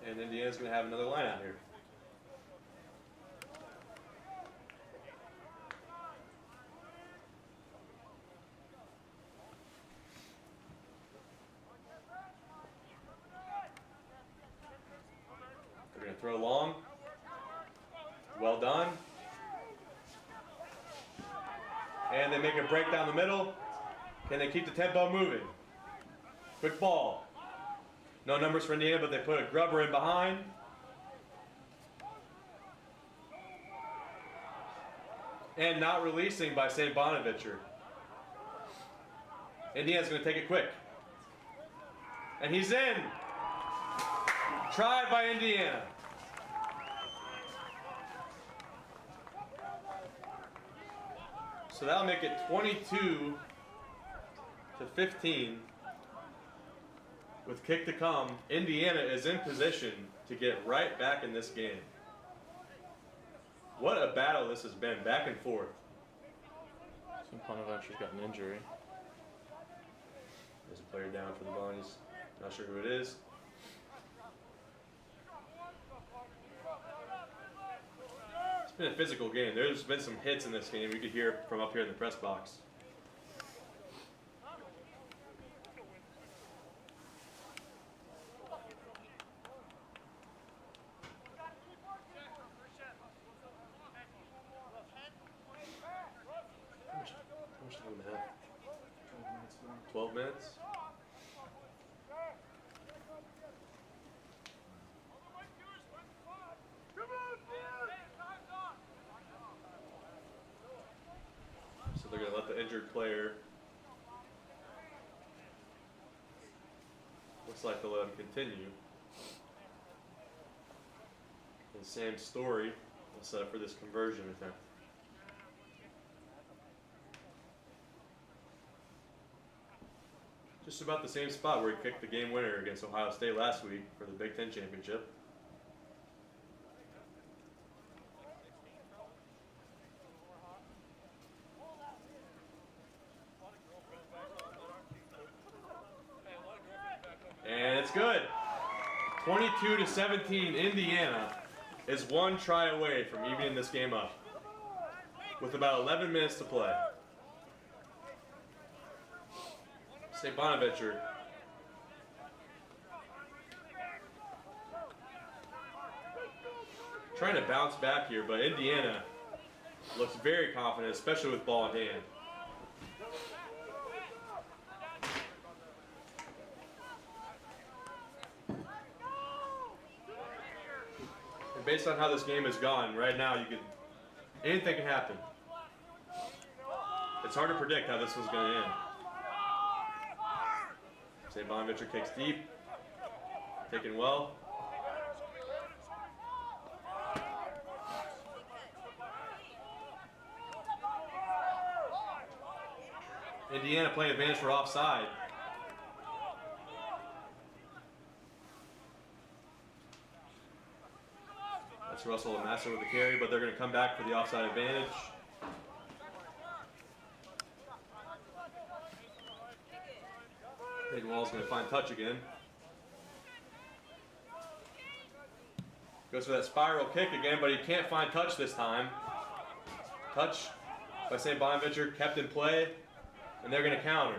And Indiana's going to have another line out here. They're going to throw long. Well done. And they make a break down the middle. Can they keep the tempo moving? Quick ball. No numbers for Indiana, but they put a grubber in behind. And not releasing by St. Bonaventure. Indiana's going to take it quick. And he's in. Tried by Indiana. So that'll make it 22-15. With kick to come, Indiana is in position to get right back in this game. What a battle this has been, back and forth. St. Bonaventure's got an injury. There's a player down for the Bonnies. Not sure who it is. It's been a physical game. There's been some hits in this game. We could hear from up here in the press box. How much time do we have? 12 minutes? So they're going to let the injured player, looks like they'll let him continue. And Sam Story will set up for this conversion attempt. Just about the same spot where he kicked the game winner against Ohio State last week for the Big Ten Championship. And it's good. 22-17, Indiana is one try away from evening this game up. with about 11 minutes to play. St. Bonaventure trying to bounce back here, but Indiana looks very confident, especially with ball in hand. And based on how this game has gone, right now anything can happen. It's hard to predict how this was going to end. St. Bonaventure kicks deep, taken well. Indiana playing advantage for offside. That's Russell and Master with the carry, but they're going to come back for the offside advantage. Hayden Wall's going to find touch again. Goes for that spiral kick again, but he can't find touch this time. Touch by St. Bonaventure, kept in play, and they're going to counter.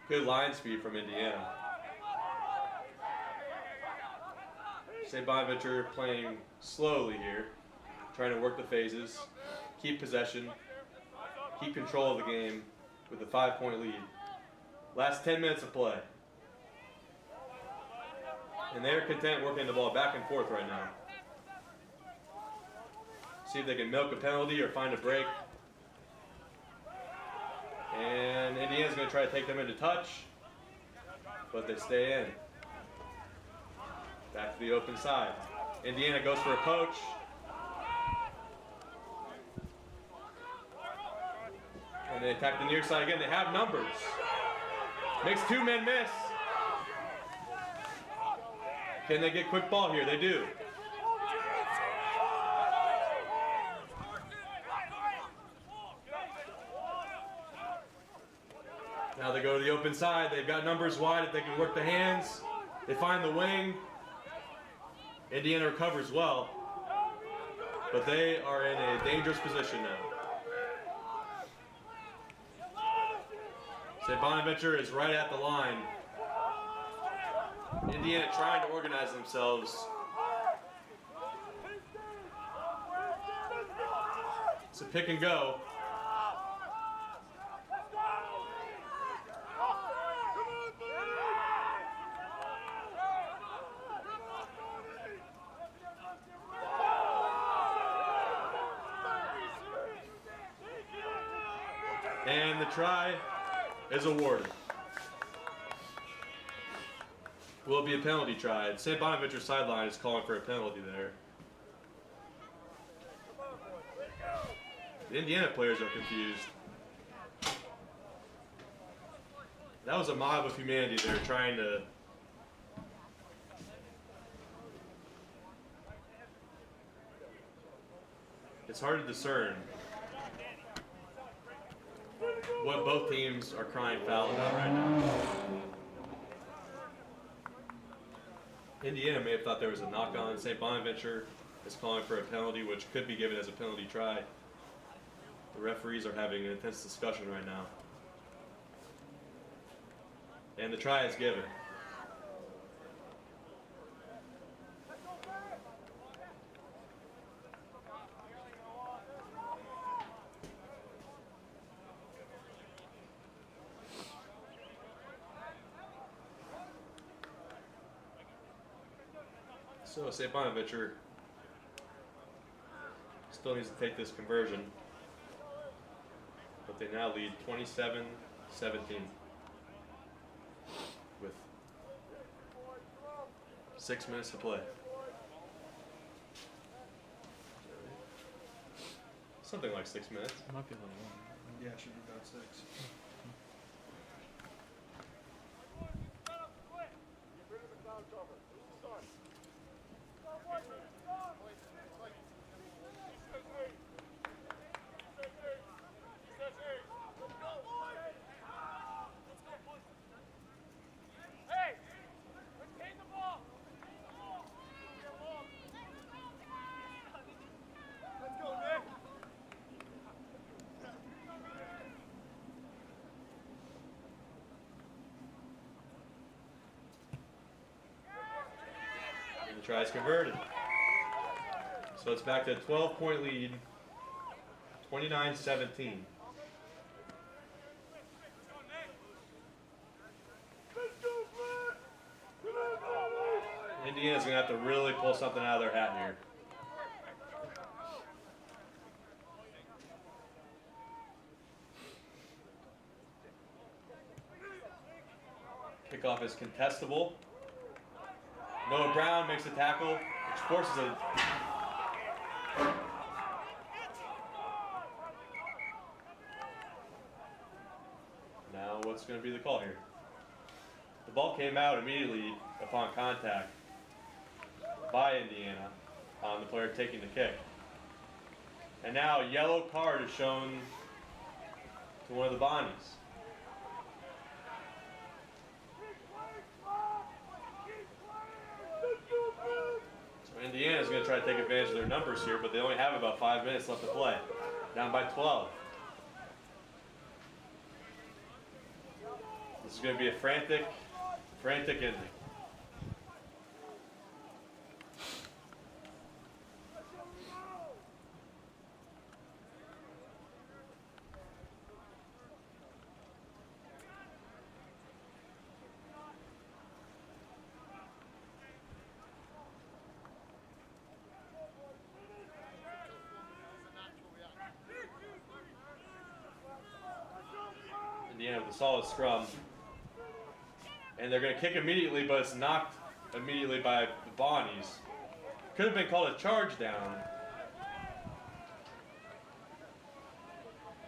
Good line speed from Indiana. St. Bonaventure playing slowly here, trying to work the phases, keep possession, keep control of the game with a 5-point lead. Last 10 minutes of play. And they're content working the ball back and forth right now. See if they can milk a penalty or find a break. And Indiana's going to try to take them into touch, but they stay in. Back to the open side. Indiana goes for a poach. And they attack the near side again. They have numbers. Makes 2 men miss. Can they get quick ball here? They do. Now they go to the open side. They've got numbers wide if they can work the hands. They find the wing. Indiana recovers well. But they are in a dangerous position now. St. Bonaventure is right at the line. Indiana trying to organize themselves. It's a pick and go. And the try is awarded. Will it be a penalty try? St. Bonaventure sideline is calling for a penalty there. The Indiana players are confused. That was a mob of humanity there trying to... It's hard to discern what both teams are crying foul about right now. Indiana may have thought there was a knock-on. St. Bonaventure is calling for a penalty, which could be given as a penalty try. The referees are having an intense discussion right now. And the try is given. So St. Bonaventure still needs to take this conversion, but they now lead 27-17 with 6 minutes to play. Something like 6 minutes. Might be a little long. Yeah, it should be about 6. try is converted. So it's back to a 12-point lead, 29-17. Indiana's going to have to really pull something out of their hat here. Kickoff is contestable. Noah Brown makes a tackle, which forces a... Now what's going to be the call here? The ball came out immediately upon contact by Indiana on the player taking the kick. And now a yellow card is shown to one of the Bonnies. So Indiana's going to try to take advantage of their numbers here, but they only have about 5 minutes left to play. Down by 12. This is going to be a frantic ending. Indiana with a solid scrum. And they're going to kick immediately, but it's knocked immediately by the Bonnies. Could have been called a charge down.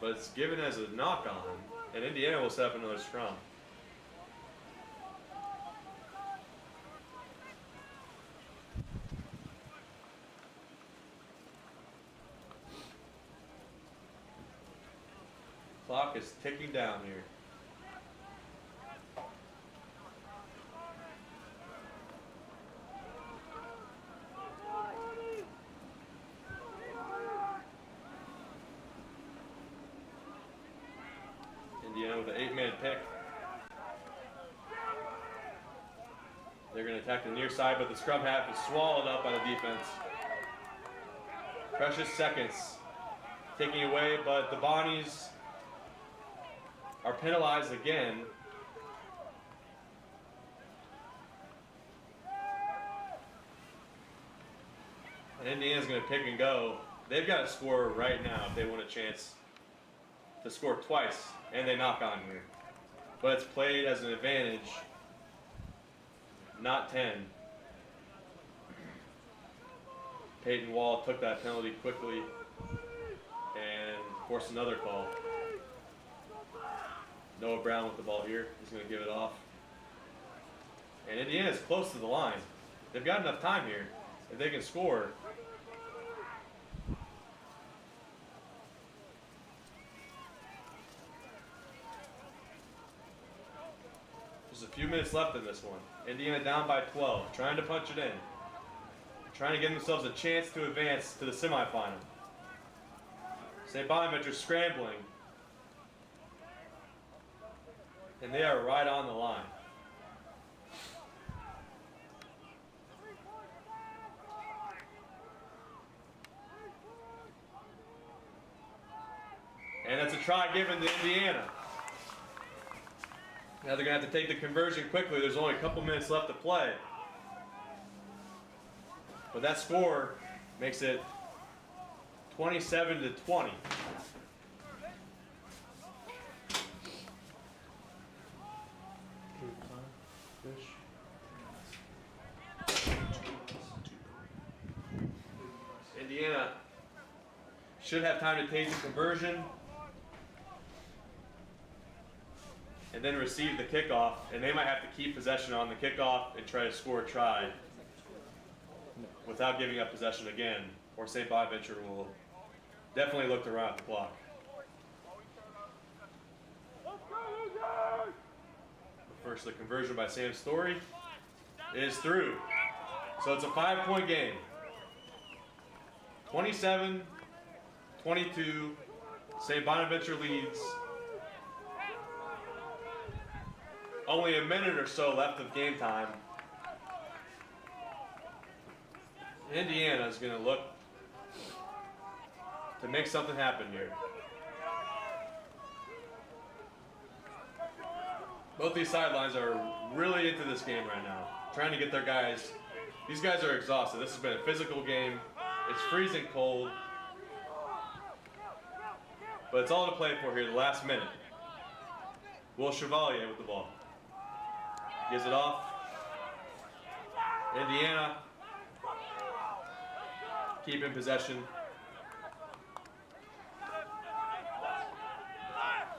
But it's given as a knock-on. And Indiana will set up another scrum. Clock is ticking down here. Indiana with an 8-man pick. They're going to attack the near side, but the scrum half is swallowed up by the defense. Precious seconds taking away, but the Bonnies are penalized again. And Indiana's going to pick and go. They've got to score right now if they want a chance to score twice, and they knock on here. But it's played as an advantage, not 10. Peyton Wall took that penalty quickly and forced another call. Noah Brown with the ball here. He's going to give it off. And Indiana's close to the line. They've got enough time here. If they can score. There's a few minutes left in this one. Indiana down by 12. Trying to punch it in. Trying to give themselves a chance to advance to the semifinal. St. Bonaventure scrambling. And they are right on the line. And that's a try given to Indiana. Now they're going to have to take the conversion quickly. There's only a couple minutes left to play. But that score makes it 27-20. Indiana should have time to take the conversion and then receive the kickoff, and they might have to keep possession on the kickoff and try to score a try without giving up possession again, or St. Bonaventure will definitely look to run out the clock. First, the conversion by Sam Story is through. So it's a 5-point game. 27-22, St. Bonaventure leads. Only a minute or so left of game time. Indiana is going to look to make something happen here. Both these sidelines are really into this game right now, trying to get their guys. These guys are exhausted. This has been a physical game. It's freezing cold. But it's all to play for here, the last minute. Will Chevalier with the ball. Gives it off. Indiana keeping possession.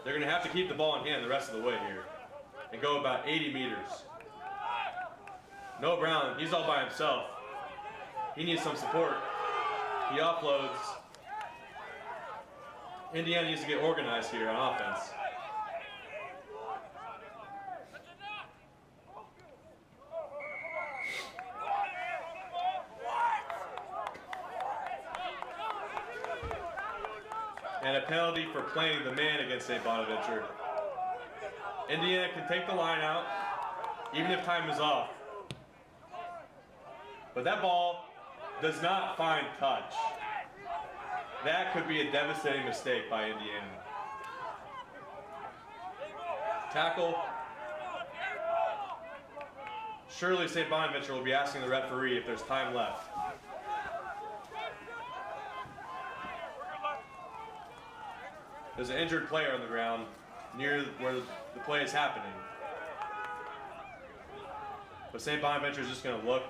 They're going to have to keep the ball in hand the rest of the way here and go about 80 meters. Noah Brown, he's all by himself. He needs some support. He offloads. Indiana needs to get organized here on offense. And a penalty for playing the man against St. Bonaventure. Indiana can take the line out, even if time is off. But that ball does not find touch. That could be a devastating mistake by Indiana. Tackle. Surely St. Bonaventure will be asking the referee if there's time left. There's an injured player on the ground near where the play is happening. But St. Bonaventure is just going to look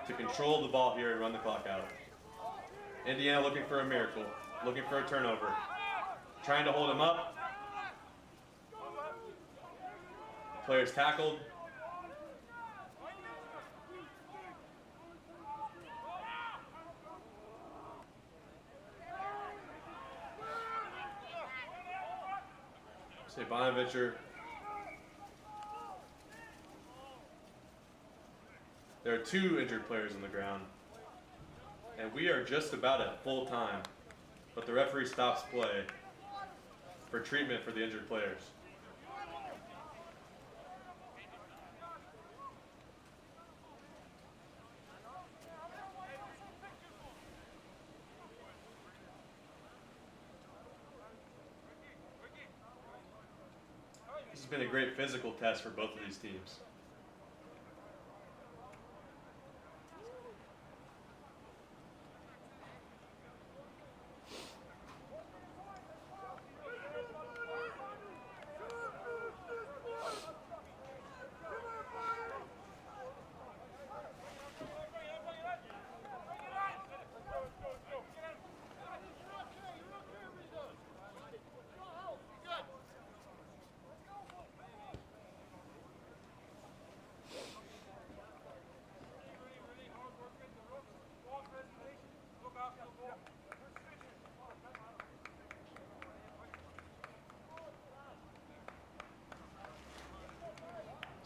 to control the ball here and run the clock out. Indiana looking for a miracle, looking for a turnover, trying to hold him up. Players tackled. St. Bonaventure. There are 2 injured players on the ground. And we are just about at full time. But the referee stops play for treatment for the injured players. This has been a great physical test for both of these teams.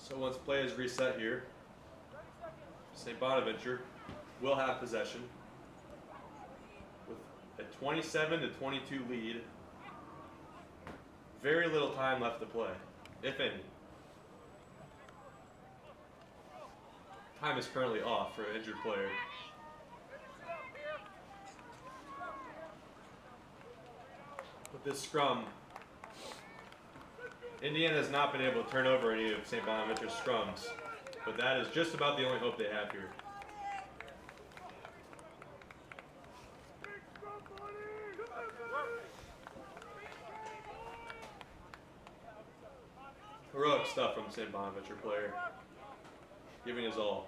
So once play is reset here, St. Bonaventure will have possession with a 27-22 lead. Very little time left to play, if any. Time is currently off for an injured player. With this scrum, Indiana has not been able to turn over any of St. Bonaventure's scrums, but that is just about the only hope they have here. Heroic stuff from the St. Bonaventure player, giving his all.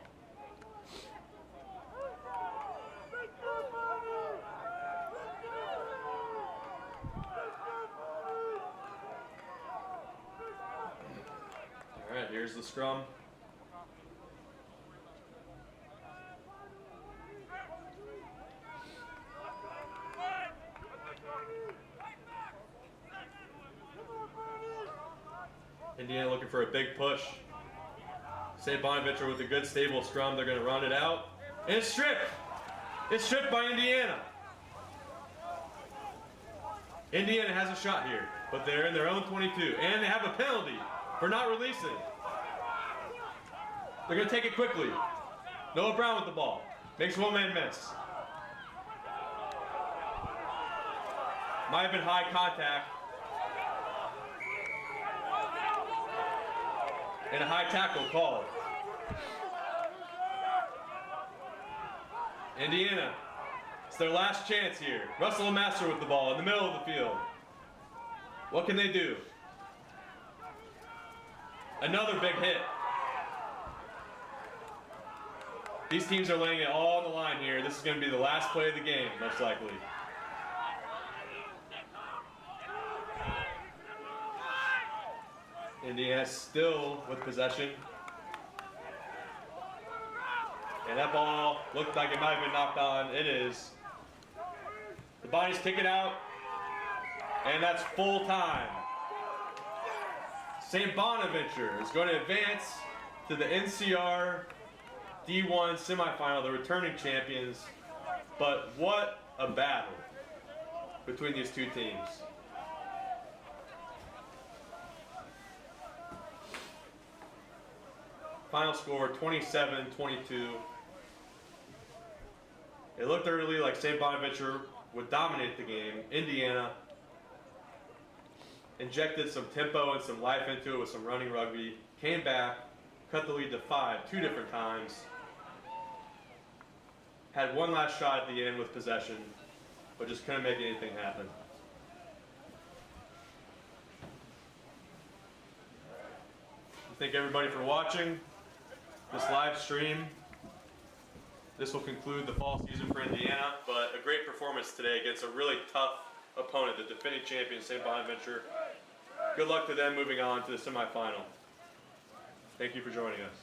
All right, here's the scrum. Indiana looking for a big push. St. Bonaventure with a good stable scrum. They're going to run it out. And it's stripped. It's stripped by Indiana. Indiana has a shot here, but they're in their own 22. And they have a penalty for not releasing. They're going to take it quickly. Noah Brown with the ball. Makes one man miss. Might have been high contact. And a high tackle called. Indiana, it's their last chance here. Russell and Master with the ball in the middle of the field. What can they do? Another big hit. These teams are laying it all on the line here. This is going to be the last play of the game, most likely. Indiana still with possession. And that ball looked like it might have been knocked on. It is. The Bonnies kick it out. And that's full time. St. Bonaventure is going to advance to the NCR D1 semifinal, the returning champions. But what a battle between these two teams. Final score 27-22. It looked early like St. Bonaventure would dominate the game. Indiana injected some tempo and some life into it with some running rugby. Came back, cut the lead to 5 2 different times. Had one last shot at the end with possession, but just couldn't make anything happen. Thank everybody for watching this live stream. This will conclude the fall season for Indiana, but a great performance today against a really tough opponent, the defending champion, St. Bonaventure. Good luck to them moving on to the semifinal. Thank you for joining us.